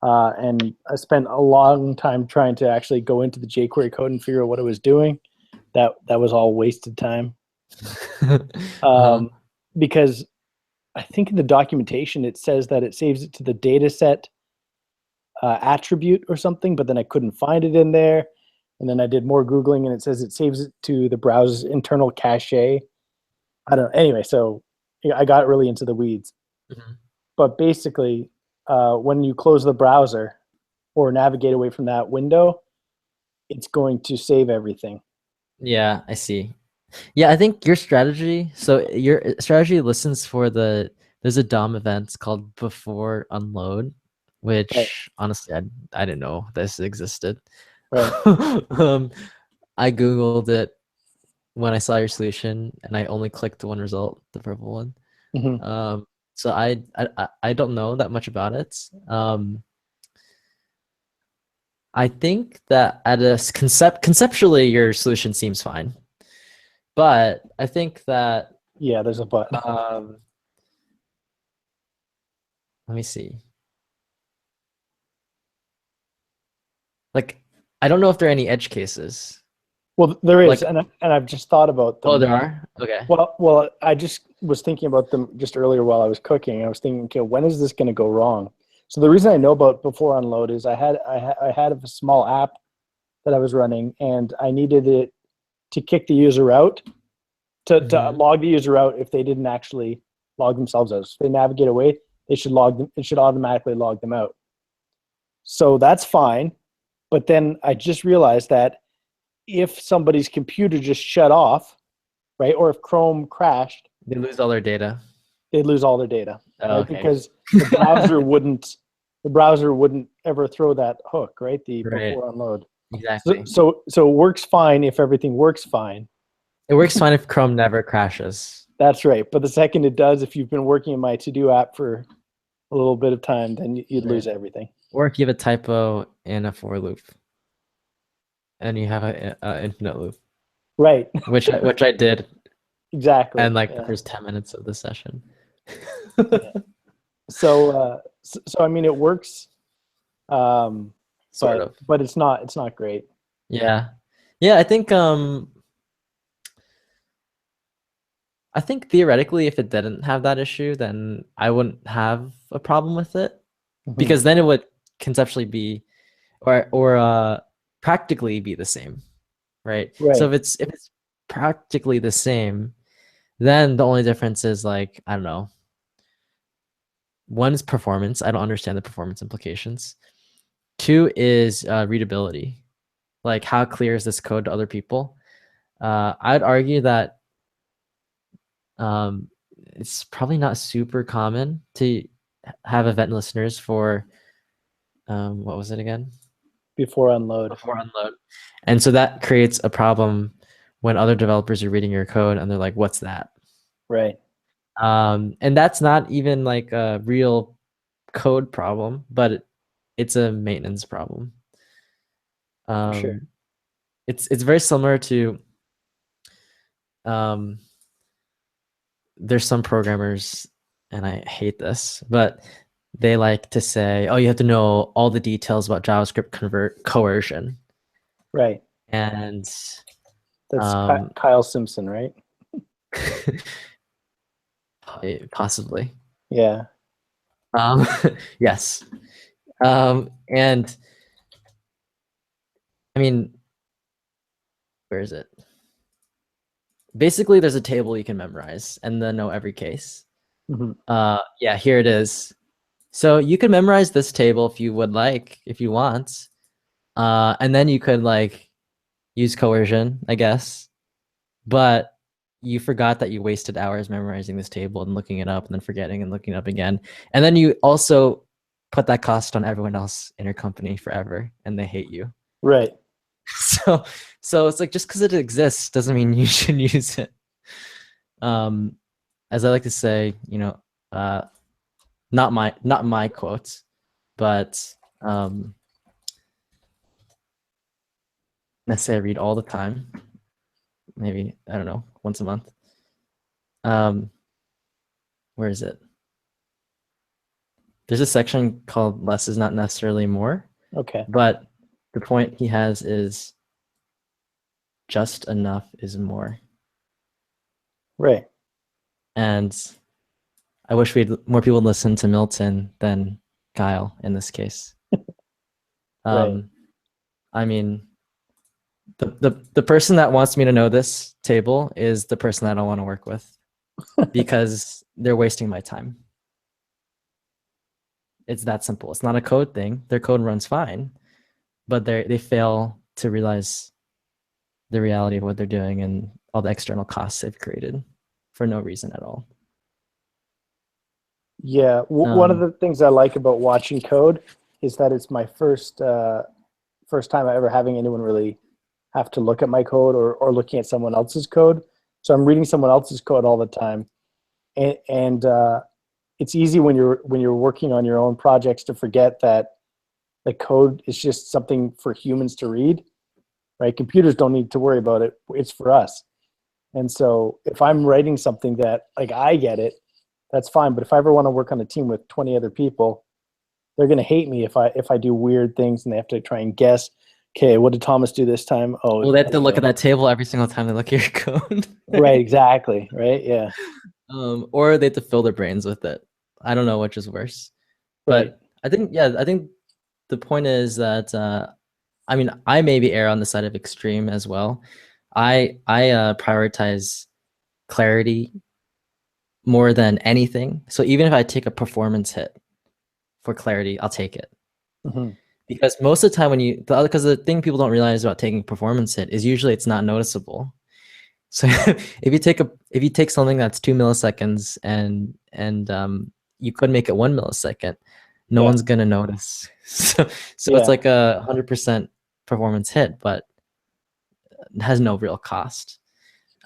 Speaker 6: And I spent a long time trying to actually go into the jQuery code and figure out what it was doing. That was all wasted time. Because I think in the documentation it says that it saves it to the dataset attribute or something, but then I couldn't find it in there. And then I did more Googling, and it says it saves it to the browser's internal cache. I don't know. Anyway, so I got really into the weeds.
Speaker 1: Mhm.
Speaker 6: But basically, when you close the browser or navigate away from that window, it's going to save everything.
Speaker 1: Yeah, I see. Yeah, I think your strategy. So your strategy listens for there's a DOM event called before unload, which
Speaker 6: Right.
Speaker 1: honestly I didn't know this existed.
Speaker 6: Right.
Speaker 1: I googled it when I saw your solution, and I only clicked one result, the purple one.
Speaker 6: Mhm.
Speaker 1: So I don't know that much about it. I think that conceptually your solution seems fine, but I think that
Speaker 6: Yeah, there's a but.
Speaker 1: let me see. Like, I don't know if there are any edge cases.
Speaker 6: Well, there is,
Speaker 1: like-
Speaker 6: and I've just thought about them.
Speaker 1: Oh, there are? Okay.
Speaker 6: Well, I just was thinking about them just earlier while I was cooking. I was thinking, okay, when is this going to go wrong? So the reason I know about before unload is I had a small app that I was running, and I needed it to kick the user out, to
Speaker 1: Mhm.
Speaker 6: log the user out if they didn't actually log themselves out. So if they navigate away, it should automatically log them out. So that's fine. But then I just realized that if somebody's computer just shut off, right, or if Chrome crashed,
Speaker 1: They lose all their data.
Speaker 6: they'd lose all their data,
Speaker 1: Oh,
Speaker 6: right?
Speaker 1: okay.
Speaker 6: Because the browser wouldn't ever throw that hook, right? The
Speaker 1: Right.
Speaker 6: before unload.
Speaker 1: Exactly.
Speaker 6: So it works fine if everything works fine.
Speaker 1: It works fine if Chrome never crashes.
Speaker 6: That's right. But the second it does, if you've been working in my to-do app for a little bit of time, then you'd lose everything.
Speaker 1: Or if you have a typo in a for loop, and you have a infinite loop,
Speaker 6: Right.
Speaker 1: which I did,
Speaker 6: Exactly.
Speaker 1: and like
Speaker 6: Yeah.
Speaker 1: the first 10 minutes of the session.
Speaker 6: So I mean, it works.
Speaker 1: Sort of.
Speaker 6: But it's not great.
Speaker 1: Yeah. I think theoretically, if it didn't have that issue, then I wouldn't have a problem with it, because then it would conceptually be, or practically be the same, right?
Speaker 6: Right.
Speaker 1: So if it's practically the same, then the only difference is, like, I don't know. One is performance. I don't understand the performance implications. Two is readability. Like, how clear is this code to other people? I'd argue that it's probably not super common to have event listeners for what was it again?
Speaker 6: Before unload.
Speaker 1: Before unload. And so that creates a problem when other developers are reading your code and they're like, what's that?
Speaker 6: Right.
Speaker 1: And that's not even like a real code problem, but it's a maintenance problem.
Speaker 6: Sure.
Speaker 1: It's very similar to there's some programmers, and I hate this, but they like to say, "Oh, you have to know all the details about JavaScript convert coercion,"
Speaker 6: Right.
Speaker 1: and
Speaker 6: That's
Speaker 1: um,
Speaker 6: Kyle Simpson, right?
Speaker 1: possibly,
Speaker 6: Yeah.
Speaker 1: yes, and I mean, where is it? Basically, there's a table you can memorize and then know every case.
Speaker 6: hmm
Speaker 1: Yeah, here it is. So you can memorize this table if you would like, if you want. And then you could like use coercion, I guess. But you forgot that you wasted hours memorizing this table and looking it up and then forgetting and looking it up again. And then you also put that cost on everyone else in your company forever and they hate you.
Speaker 6: Right.
Speaker 1: So it's like just because it exists doesn't mean you should use it. As I like to say, you know, not my quotes, but let's say I read all the time, maybe, I don't know, once a month. Where is it? There's a section called less is not necessarily more,
Speaker 6: Okay.
Speaker 1: but the point he has is just enough is more.
Speaker 6: Right.
Speaker 1: And I wish more people would listen to Milton than Kyle in this case.
Speaker 6: Right.
Speaker 1: I mean, the person that wants me to know this table is the person that I don't want to work with because they're wasting my time. It's that simple. It's not a code thing. Their code runs fine, but they fail to realize the reality of what they're doing and all the external costs they've created for no reason at all.
Speaker 6: Yeah. One of the things I like about watching code is that it's my first time ever having anyone really have to look at my code or looking at someone else's code. So I'm reading someone else's code all the time, and it's easy when you're working on your own projects to forget that the code is just something for humans to read, right? Computers don't need to worry about it. It's for us. And so if I'm writing something that like I get it, that's fine. But if I ever want to work on a team with 20 other people, they're going to hate me if I do weird things and they have to try and guess. Okay, what did Thomas do this time? Oh,
Speaker 1: well, they have to look at that table every single time they look at your code.
Speaker 6: Right, exactly. Right, yeah.
Speaker 1: Or they have to fill their brains with it. I don't know which is worse.
Speaker 6: Right.
Speaker 1: But I think the point is that I mean, I maybe err on the side of extreme as well. I prioritize clarity more than anything. So even if I take a performance hit for clarity, I'll take it.
Speaker 6: Mm-hmm.
Speaker 1: Because most of the time because the thing people don't realize about taking a performance hit is usually it's not noticeable. So if you take something that's 2 milliseconds and you could make it 1 millisecond, no one's gonna notice. So it's like a 100% performance hit, but it has no real cost.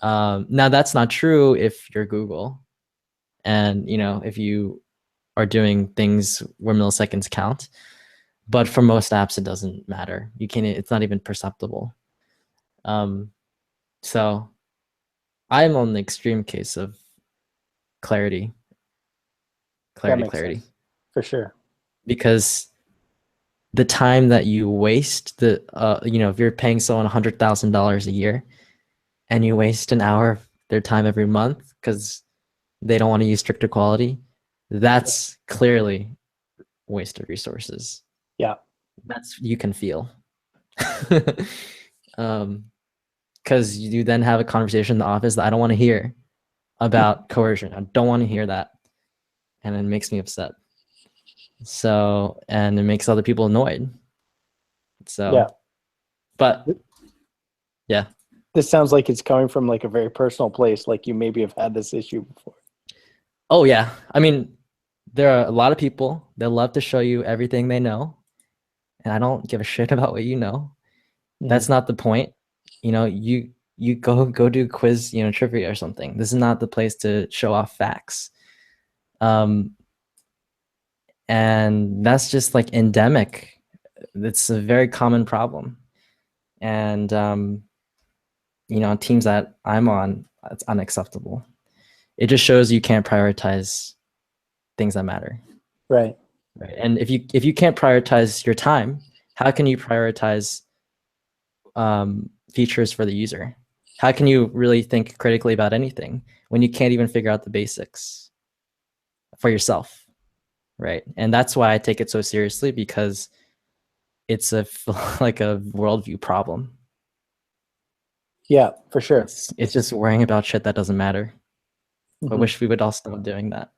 Speaker 1: Now that's not true if you're Google, and you know if you are doing things where milliseconds count. But for most apps, it doesn't matter. It's not even perceptible. So I'm on the extreme case of clarity. Clarity.
Speaker 6: For sure.
Speaker 1: Because the time that you waste, you know, if you're paying someone $100,000 a year and you waste an hour of their time every month because they don't want to use stricter quality, that's clearly wasted resources.
Speaker 6: Yeah.
Speaker 1: You can feel. Because you then have a conversation in the office that I don't want to hear about coercion. I don't want to hear that. And it makes me upset. So, and it makes other people annoyed. So,
Speaker 6: yeah.
Speaker 1: But, yeah.
Speaker 6: This sounds like it's coming from like a very personal place, like you maybe have had this issue before.
Speaker 1: Oh, yeah. I mean, there are a lot of people that love to show you everything they know. And I don't give a shit about what you know. That's not the point. You know, you go do quiz, trivia or something. This is not the place to show off facts. And that's just like endemic. It's a very common problem. And teams that I'm on, it's unacceptable. It just shows you can't prioritize things that matter.
Speaker 6: Right.
Speaker 1: Right. And if you can't prioritize your time, how can you prioritize features for the user? How can you really think critically about anything when you can't even figure out the basics for yourself? Right. And that's why I take it so seriously, because it's like a worldview problem.
Speaker 6: Yeah, for sure.
Speaker 1: It's just worrying about shit that doesn't matter. I wish we would all stop doing that.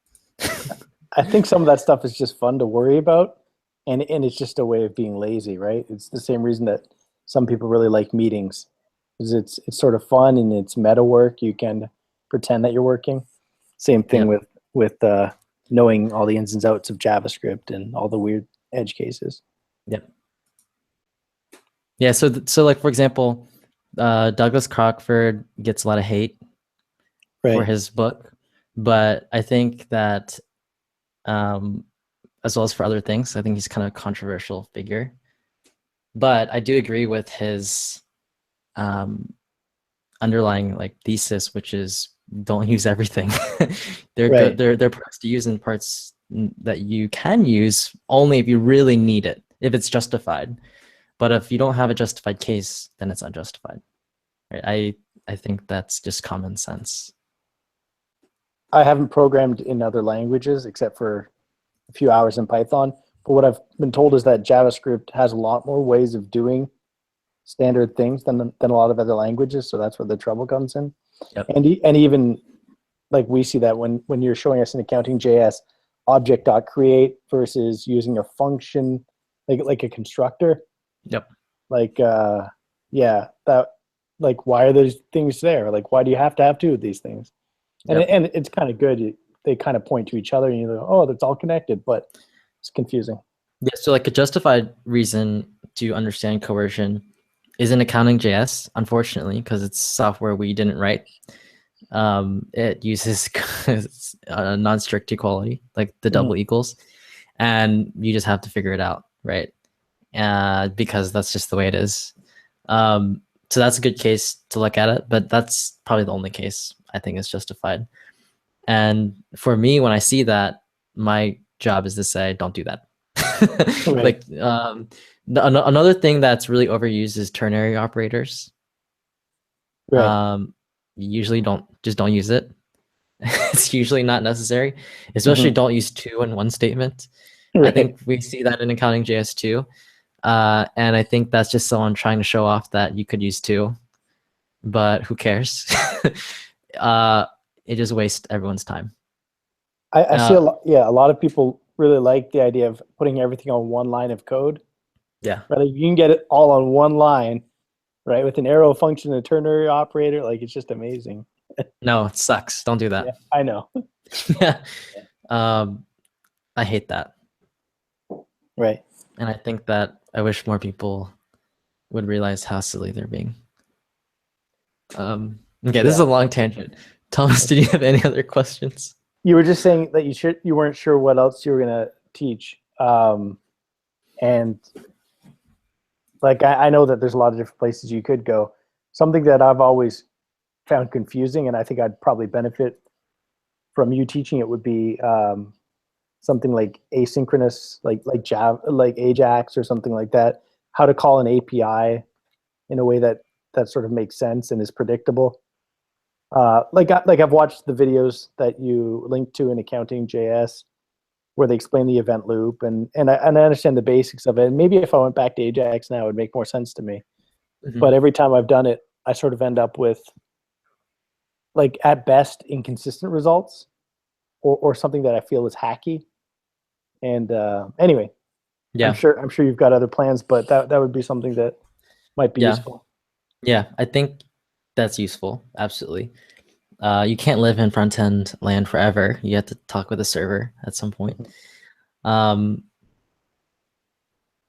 Speaker 6: I think some of that stuff is just fun to worry about, and it's just a way of being lazy, right? It's the same reason that some people really like meetings, because it's sort of fun and it's meta work. You can pretend that you're working. Same thing with knowing all the ins and outs of JavaScript and all the weird edge cases.
Speaker 1: Yep. Yeah. So like, for example, Douglas Crockford gets a lot of hate for his book, but I think that as well as for other things, I think he's kind of a controversial figure. But I do agree with his underlying like thesis, which is don't use everything. They're good. They're parts to use and parts that you can use only if you really need it, if it's justified. But if you don't have a justified case, then it's unjustified. Right? I think that's just common sense.
Speaker 6: I haven't programmed in other languages except for a few hours in Python. But what I've been told is that JavaScript has a lot more ways of doing standard things than a lot of other languages. So that's where the trouble comes in.
Speaker 1: Yep.
Speaker 6: And even like we see that when you're showing us in Accounting.js, object.create versus using a function like a constructor.
Speaker 1: Yep.
Speaker 6: Like that like why are those things there? Like why do you have to have two of these things? And it's kind of good. They kind of point to each other, and you go, "Oh, that's all connected," but it's confusing.
Speaker 1: Yeah. So, like a justified reason to understand coercion is in Accounting.js, unfortunately, because it's software we didn't write. It uses a non-strict equality, like the double equals, and you just have to figure it out, right? Because that's just the way it is. So that's a good case to look at it, but that's probably the only case I think is justified. And for me, when I see that, my job is to say, don't do that. Like another thing that's really overused is ternary operators. Usually don't use it. It's usually not necessary, especially don't use two in one statement. I think we see that in Accounting.js too. And I think that's just someone trying to show off that you could use two, but who cares? It just wastes everyone's time.
Speaker 6: I see a lot of people really like the idea of putting everything on one line of code.
Speaker 1: Yeah.
Speaker 6: Right. You can get it all on one line, right? With an arrow function and a ternary operator. Like it's just amazing.
Speaker 1: No, it sucks. Don't do that.
Speaker 6: Yeah, I know.
Speaker 1: Yeah. I hate that.
Speaker 6: Right.
Speaker 1: And I think that I wish more people would realize how silly they're being. Okay, this is a long tangent. Thomas, did you have any other questions?
Speaker 6: You were just saying that you weren't sure what else you were gonna teach, and like I know that there's a lot of different places you could go. Something that I've always found confusing, and I think I'd probably benefit from you teaching it, would be something like asynchronous, like Java, like Ajax or something like that. How to call an API in a way that sort of makes sense and is predictable. Like I've watched the videos that you linked to in Accounting.js where they explain the event loop, and I understand the basics of it. And maybe if I went back to Ajax now, it would make more sense to me. But every time I've done it, I sort of end up with, like, at best, inconsistent results, or something that I feel is hacky. And anyway,
Speaker 1: yeah,
Speaker 6: I'm sure you've got other plans, but that would be something that might be useful.
Speaker 1: Yeah, I think that's useful. Absolutely. You can't live in front end land forever. You have to talk with a server at some point.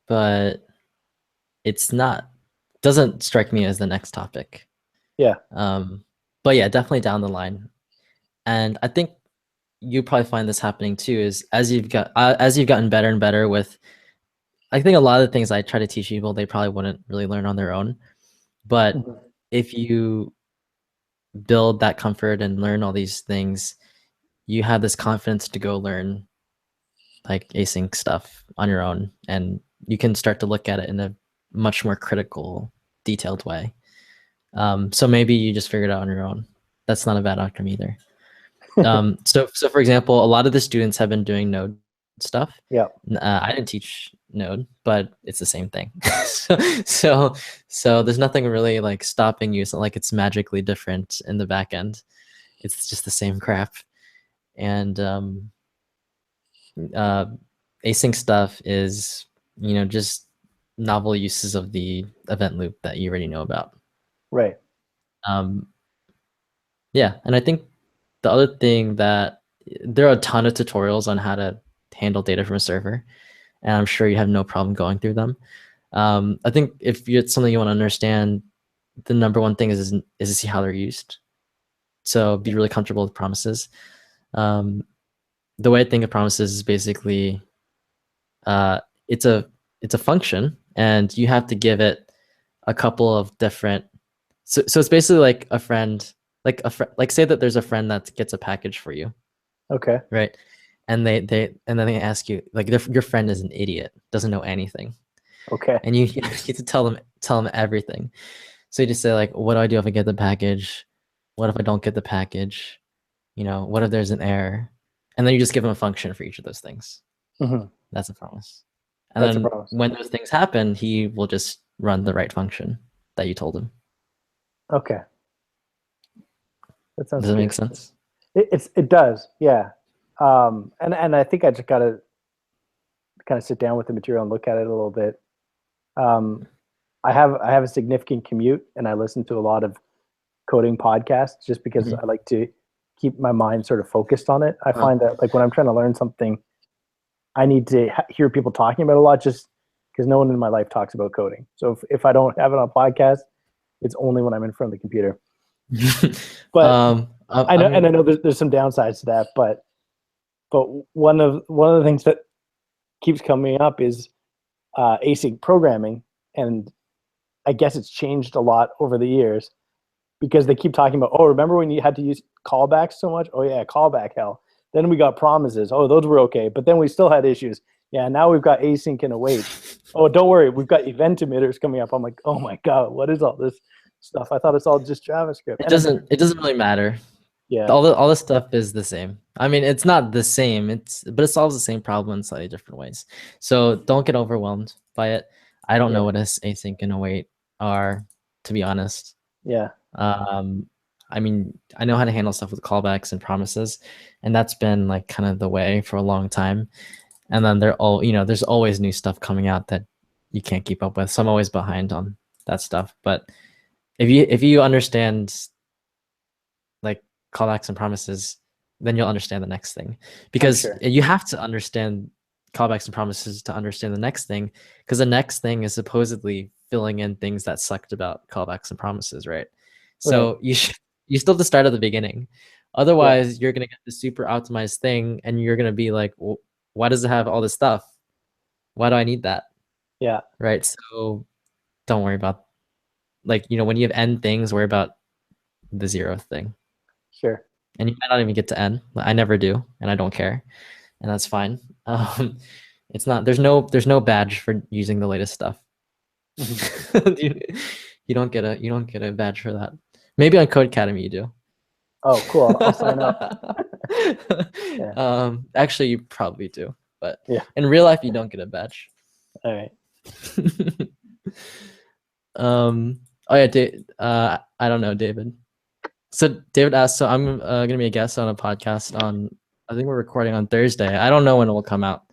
Speaker 1: But doesn't strike me as the next topic.
Speaker 6: Yeah.
Speaker 1: But yeah, definitely down the line. And I think you probably find this happening too, is as you've gotten better and better with, I think a lot of the things I try to teach people, they probably wouldn't really learn on their own. But
Speaker 6: Mhm.
Speaker 1: if you build that comfort and learn all these things, you have this confidence to go learn like async stuff on your own, and you can start to look at it in a much more critical, detailed way. So maybe you just figure it out on your own. That's not a bad outcome either. So for example, a lot of the students have been doing Node stuff.
Speaker 6: Yeah.
Speaker 1: I didn't teach Node, but it's the same thing. So there's nothing really like stopping you. It's not like it's magically different in the back end. It's just the same crap. And async stuff is, just novel uses of the event loop that you already know about.
Speaker 6: Right.
Speaker 1: Yeah, and I think the other thing that there are a ton of tutorials on how to handle data from a server, and I'm sure you have no problem going through them. I think if it's something you want to understand, the number one thing is to see how they're used. So be really comfortable with promises. The way I think of promises is basically it's a function, and you have to give it a couple of different. So it's basically like a friend, like say that there's a friend that gets a package for you,
Speaker 6: Okay.
Speaker 1: right? And then they ask you, like, your friend is an idiot, doesn't know anything,
Speaker 6: Okay.
Speaker 1: and you get to tell them everything. So you just say, like, what do I do if I get the package? What if I don't get the package? What if there's an error? And then you just give him a function for each of those things.
Speaker 6: Mhm.
Speaker 1: That's a promise. And
Speaker 6: That's a
Speaker 1: then
Speaker 6: promise.
Speaker 1: when those things happen, he will just run the right function that you told him.
Speaker 6: Okay. That sounds
Speaker 1: Does that
Speaker 6: good.
Speaker 1: make sense?
Speaker 6: It does, yeah. And I think I just gotta kind of sit down with the material and look at it a little bit. I have a significant commute, and I listen to a lot of coding podcasts just because
Speaker 1: Mhm.
Speaker 6: I like to keep my mind sort of focused on it. I find that like when I'm trying to learn something, I need to hear people talking about it a lot, just because no one in my life talks about coding. So if I don't have it on podcast, it's only when I'm in front of the computer. But I know, and I know there's some downsides to that, but one of the things that keeps coming up is async programming, and I guess it's changed a lot over the years because they keep talking about, oh, remember when you had to use callbacks so much? Oh yeah, callback hell. Then we got promises. Oh, those were okay, but then we still had issues. Yeah, now we've got async and await. Oh, don't worry, we've got event emitters coming up. I'm like, oh my god, what is all this stuff? I thought it's all just JavaScript.
Speaker 1: It doesn't really matter.
Speaker 6: Yeah.
Speaker 1: All the stuff is the same. I mean, it's not the same. But it solves the same problem in slightly different ways. So don't get overwhelmed by it. I don't know what async and await are, to be honest.
Speaker 6: Yeah.
Speaker 1: I mean, I know how to handle stuff with callbacks and promises, and that's been like kind of the way for a long time. And then there's always new stuff coming out that you can't keep up with. So I'm always behind on that stuff. But if you understand like callbacks and promises, then you'll understand the next thing, because you have to understand callbacks and promises to understand the next thing, because the next thing is supposedly filling in things that sucked about callbacks and promises, right? So you still have to start at the beginning. Otherwise, you're going to get the super optimized thing, and you're going to be like, well, why does it have all this stuff? Why do I need that?
Speaker 6: Yeah.
Speaker 1: Right. So don't worry about, like, when you have n things, worry about the 0th thing.
Speaker 6: Sure.
Speaker 1: And you might not even get to n. I never do, and I don't care, and that's fine. It's not. There's no badge for using the latest stuff. You don't get a badge for that. Maybe on Codecademy you do.
Speaker 6: Oh, cool. I'll sign up.
Speaker 1: Yeah. Actually, you probably do, but
Speaker 6: yeah,
Speaker 1: in real life you don't get a badge.
Speaker 6: All right.
Speaker 1: Oh yeah, I don't know, David. So David asked, so I'm gonna be a guest on a podcast on, I think we're recording on Thursday. I don't know when it will come out,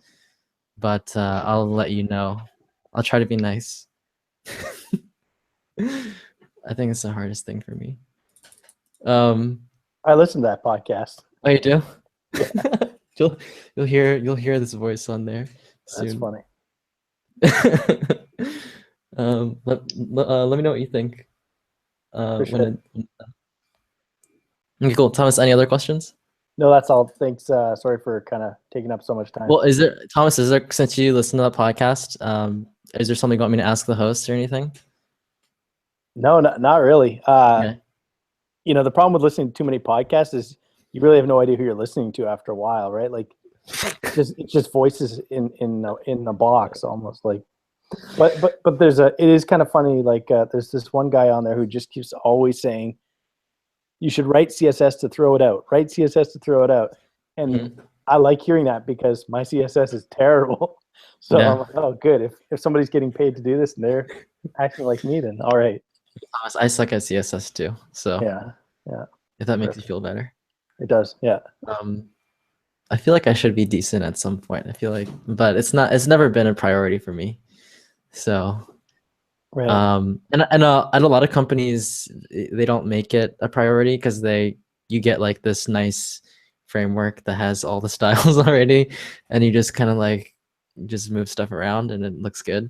Speaker 1: but I'll let you know. I'll try to be nice. I think it's the hardest thing for me.
Speaker 6: I listened to that podcast.
Speaker 1: Oh, you do?
Speaker 6: Yeah.
Speaker 1: you'll hear this voice on there soon.
Speaker 6: That's funny.
Speaker 1: Let me know what you think.
Speaker 6: For
Speaker 1: Okay, cool. Thomas, any other questions?
Speaker 6: No, that's all. Thanks. Sorry for kind of taking up so much time.
Speaker 1: Well, Thomas, since you listen to the podcast, is there something you want me to ask the host or anything?
Speaker 6: No, not really.
Speaker 1: Okay.
Speaker 6: The problem with listening to too many podcasts is you really have no idea who you're listening to after a while, right? Like it's just voices in the box almost like. But it is kind of funny. Like there's this one guy on there who just keeps always saying, you should write CSS to throw it out. Write CSS to throw it out. And I like hearing that because my CSS is terrible. So
Speaker 1: Yeah.
Speaker 6: I'm like, oh, good. If somebody's getting paid to do this and they're acting like me, then all right.
Speaker 1: Thomas, I suck at CSS too. So
Speaker 6: Yeah.
Speaker 1: if that makes you feel better.
Speaker 6: It does. Yeah.
Speaker 1: I feel like I should be decent at some point. I feel like, but it's never been a priority for me. So,
Speaker 6: Right.
Speaker 1: and a lot of companies, they don't make it a priority because you get like this nice framework that has all the styles already, and you just kind of like just move stuff around and it looks good.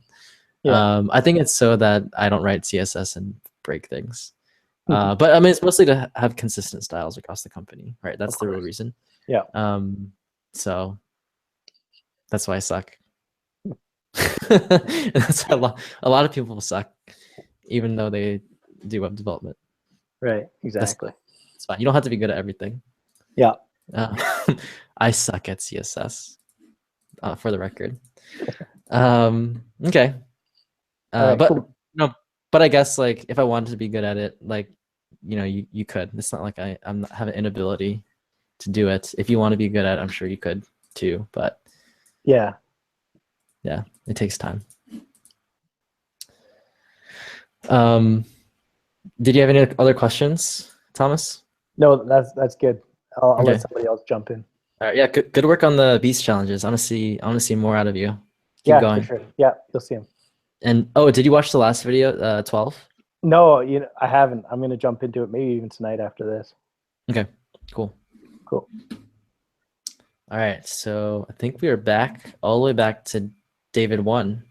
Speaker 6: Yeah.
Speaker 1: I think it's so that I don't write CSS and break things. But I mean, it's mostly to have consistent styles across the company, right? That's the real reason.
Speaker 6: Yeah.
Speaker 1: So that's why I suck. And that's why a lot of people suck, even though they do web development.
Speaker 6: Right. Exactly.
Speaker 1: It's fine. You don't have to be good at everything.
Speaker 6: Yeah.
Speaker 1: I suck at CSS, for the record. Okay.
Speaker 6: All right,
Speaker 1: But
Speaker 6: cool.
Speaker 1: no, but I guess like if I wanted to be good at it, like you could. It's not like I have an inability to do it. If you want to be good at it, I'm sure you could too. But
Speaker 6: Yeah.
Speaker 1: yeah, it takes time. Did you have any other questions, Thomas?
Speaker 6: No, that's good. I'll
Speaker 1: Okay.
Speaker 6: let somebody else jump in.
Speaker 1: All right, yeah, good work on the beast challenges. I want to see more out of you. Keep going.
Speaker 6: For sure. Yeah, you'll see him.
Speaker 1: And did you watch the last video, 12?
Speaker 6: No, I haven't. I'm gonna jump into it maybe even tonight after this.
Speaker 1: Okay, cool.
Speaker 6: Cool.
Speaker 1: All right, so I think we are back all the way back to David 1.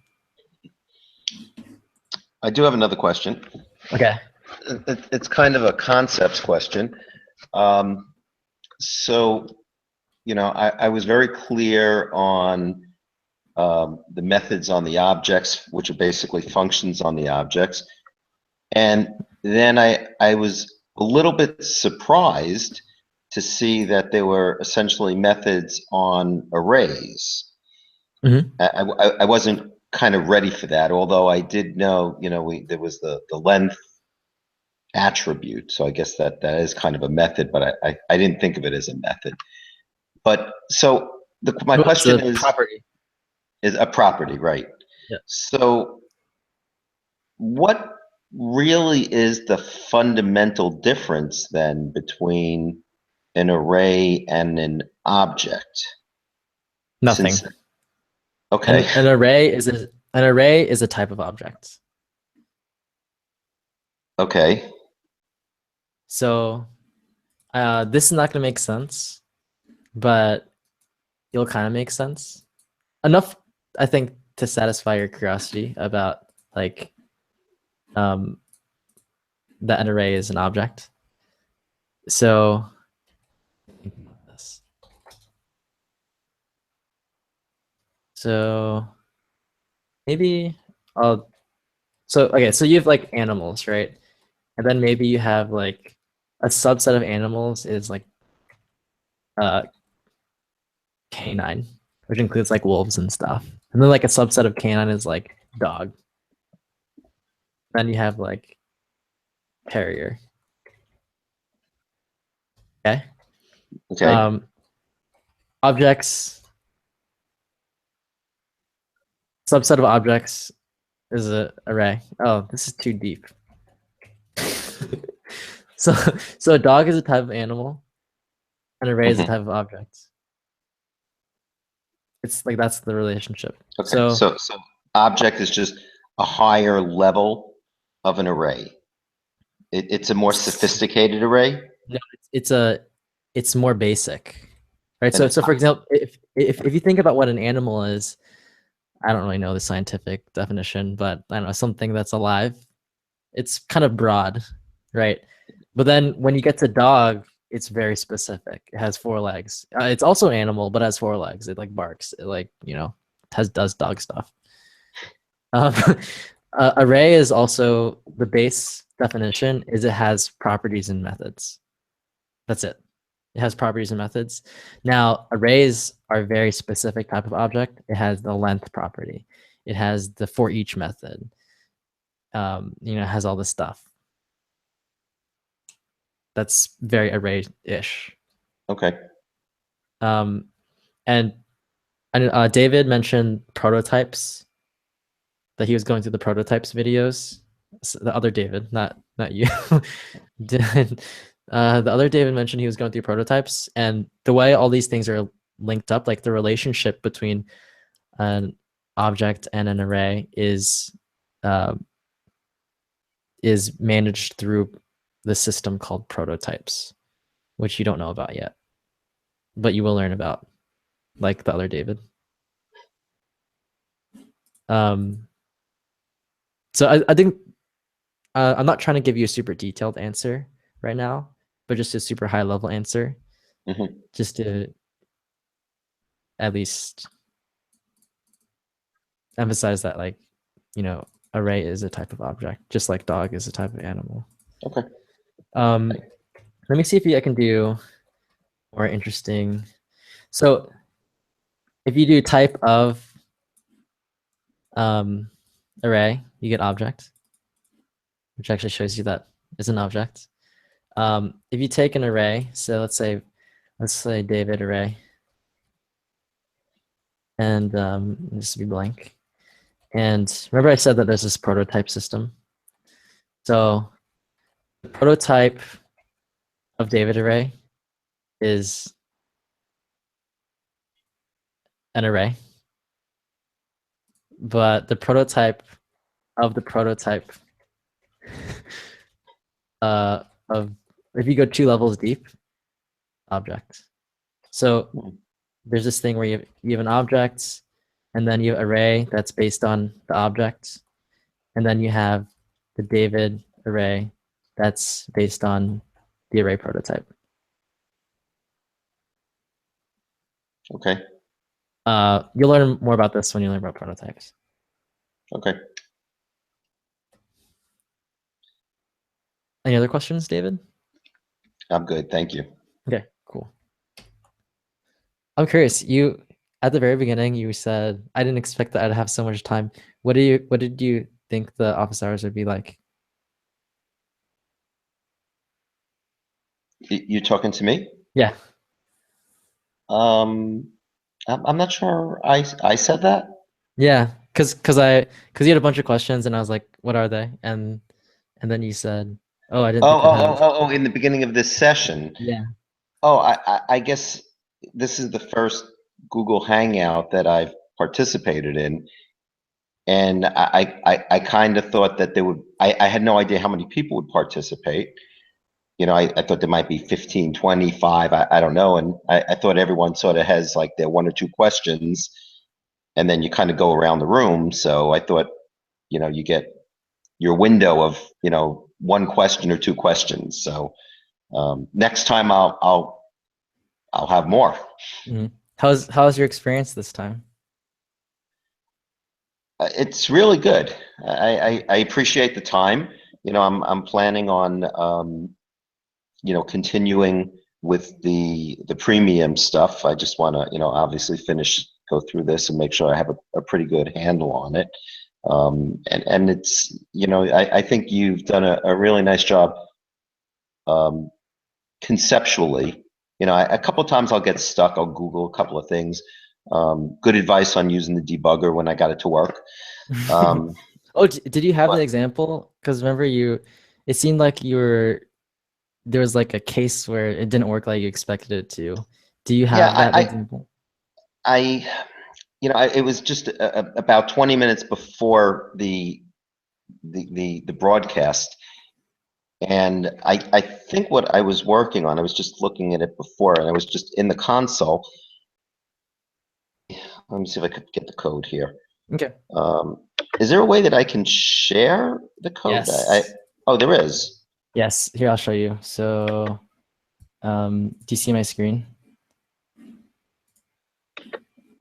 Speaker 2: I do have another question.
Speaker 1: Okay.
Speaker 2: It's kind of a concept question. So, I was very clear on the methods on the objects, which are basically functions on the objects. And then I was a little bit surprised to see that there were essentially methods on arrays.
Speaker 1: Mhm.
Speaker 2: I wasn't kind of ready for that, although I did know, there was the length attribute. So I guess that is kind of a method, but I didn't think of it as a method. But so my question is
Speaker 1: property.
Speaker 2: Is a property, right?
Speaker 1: Yeah.
Speaker 2: So what really is the fundamental difference then between an array and an object?
Speaker 1: Nothing.
Speaker 2: Okay.
Speaker 1: An array is a type of object.
Speaker 2: Okay.
Speaker 1: So this is not going to make sense, but it'll kind of make sense. Enough, I think, to satisfy your curiosity about like that an array is an object. So maybe so you have like animals, right? And then maybe you have like a subset of animals is like canine, which includes like wolves and stuff. And then like a subset of canine is like dog. Then you have like terrier. Okay.
Speaker 2: Okay.
Speaker 1: Objects. Subset of objects is a array. Oh, this is too deep. So a dog is a type of animal. An array is a type of object. It's like that's the relationship.
Speaker 2: Okay.
Speaker 1: So
Speaker 2: object is just a higher level of an array. It's a more sophisticated array.
Speaker 1: No, it's more basic, right? So for example, if you think about what an animal is, I don't really know the scientific definition, but I don't know, something that's alive. It's kind of broad, right? But then when you get to dog, it's very specific. It has 4 legs. It's also an animal, but has 4 legs. It like barks. It like, does dog stuff. Um, array is also the base definition is it has properties and methods. That's it. It has properties and methods. Now, arrays are a very specific type of object. It has the length property. It has the for each method. It has all this stuff. That's very array-ish.
Speaker 2: Okay.
Speaker 1: And David mentioned prototypes, that he was going through the prototypes videos. So the other David, not you. The other David mentioned he was going through prototypes, and the way all these things are linked up, like the relationship between an object and an array is managed through the system called prototypes, which you don't know about yet, but you will learn about, like the other David. So I think I'm not trying to give you a super detailed answer right now, but just a super high level answer, just to at least emphasize that, like, array is a type of object, just like dog is a type of animal.
Speaker 2: Okay.
Speaker 1: Let me see if I can do more interesting. So if you do type of array, you get object, which actually shows you that it's an object. If you take an array, so let's say David array, and this will be blank. And remember I said that there's this prototype system. So the prototype of David array is an array, but the prototype of the prototype of, if you go 2 levels deep, object. So there's this thing where you have an object, and then you have array that's based on the object, and then you have the David array that's based on the array prototype.
Speaker 2: Okay.
Speaker 1: You'll learn more about this when you learn about prototypes.
Speaker 2: Okay.
Speaker 1: Any other questions, David?
Speaker 2: I'm good. Thank you.
Speaker 1: Okay, cool. I'm curious. You at the very beginning, you said I didn't expect that I'd have so much time. What did you think the office hours would be like?
Speaker 2: You talking to me?
Speaker 1: Yeah.
Speaker 2: I'm not sure I said that.
Speaker 1: Yeah, because you had a bunch of questions, and I was like, "What are they?" And then you said, "Oh, I didn't think I'd have."
Speaker 2: Oh, in the beginning of this session.
Speaker 1: Yeah.
Speaker 2: Oh, I guess this is the first Google Hangout that I've participated in. And I kind of thought that I had no idea how many people would participate. I thought there might be 15, 25, I don't know. And I thought everyone sort of has like their 1 or 2 questions, and then you kind of go around the room. So I thought, you get your window of, 1 question or 2 questions. So next time I'll have more.
Speaker 1: Mm-hmm. How's your experience this time?
Speaker 2: It's really good. I appreciate the time. I'm planning on continuing with the premium stuff. I just want to obviously go through this and make sure I have a pretty good handle on it. And it's I think you've done a really nice job conceptually. A couple of times I'll get stuck. I'll Google a couple of things. Good advice on using the debugger when I got it to work.
Speaker 1: Oh, did you have an example? Because remember it seemed like there was like a case where it didn't work like you expected it to. Do you have that example?
Speaker 2: It was just about 20 minutes before the broadcast. And I think what I was working on, I was just looking at it before, and I was just in the console. Let me see if I could get the code here.
Speaker 1: Okay.
Speaker 2: Is there a way that I can share the code?
Speaker 1: Yes.
Speaker 2: Oh, there is.
Speaker 1: Yes, here I'll show you. So, do you see my screen?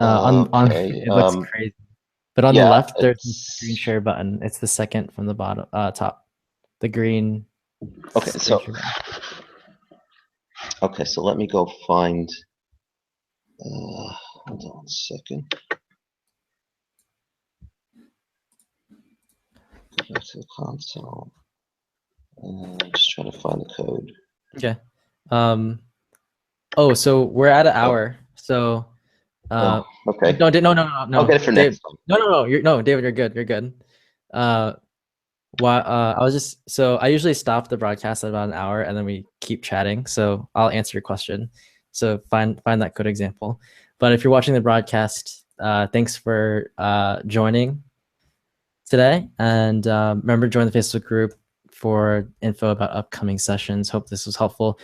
Speaker 2: Okay,
Speaker 1: it looks crazy. But on the
Speaker 2: yeah,
Speaker 1: left, there's the
Speaker 2: it's-
Speaker 1: screen share button. It's the second from the bottom, top. The green.
Speaker 2: Okay,
Speaker 1: screen
Speaker 2: so
Speaker 1: share button.
Speaker 2: okay, so let me go find. Hold on a second. Go back to the console. Just trying to find the code.
Speaker 1: Okay. Oh, so we're at an hour. So,
Speaker 2: Oh, okay.
Speaker 1: no, no.
Speaker 2: I'll get it for
Speaker 1: Dave,
Speaker 2: next time.
Speaker 1: no, David, you're good. You're good. I was just so I usually stop the broadcast at about an hour and then we keep chatting. So I'll answer your question. So find that code example. But if you're watching the broadcast, thanks for joining today, and remember to join the Facebook group for info about upcoming sessions. Hope this was helpful.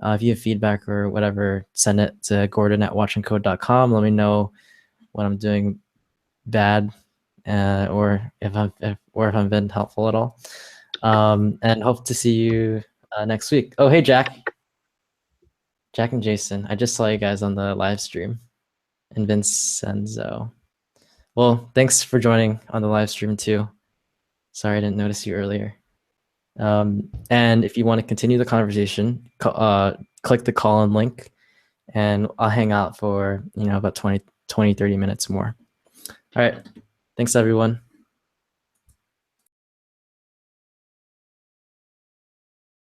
Speaker 1: If you have feedback or whatever, send it to gordon@watchingcode.com. Let me know what I'm doing bad, or if I've been helpful at all. And hope to see you next week. Oh, hey, Jack and Jason. I just saw you guys on the live stream. And Vincenzo. Well, thanks for joining on the live stream too. Sorry I didn't notice you earlier. And if you want to continue the conversation, click the call-in link and I'll hang out for about 20, 30 minutes more. All right. Thanks, everyone.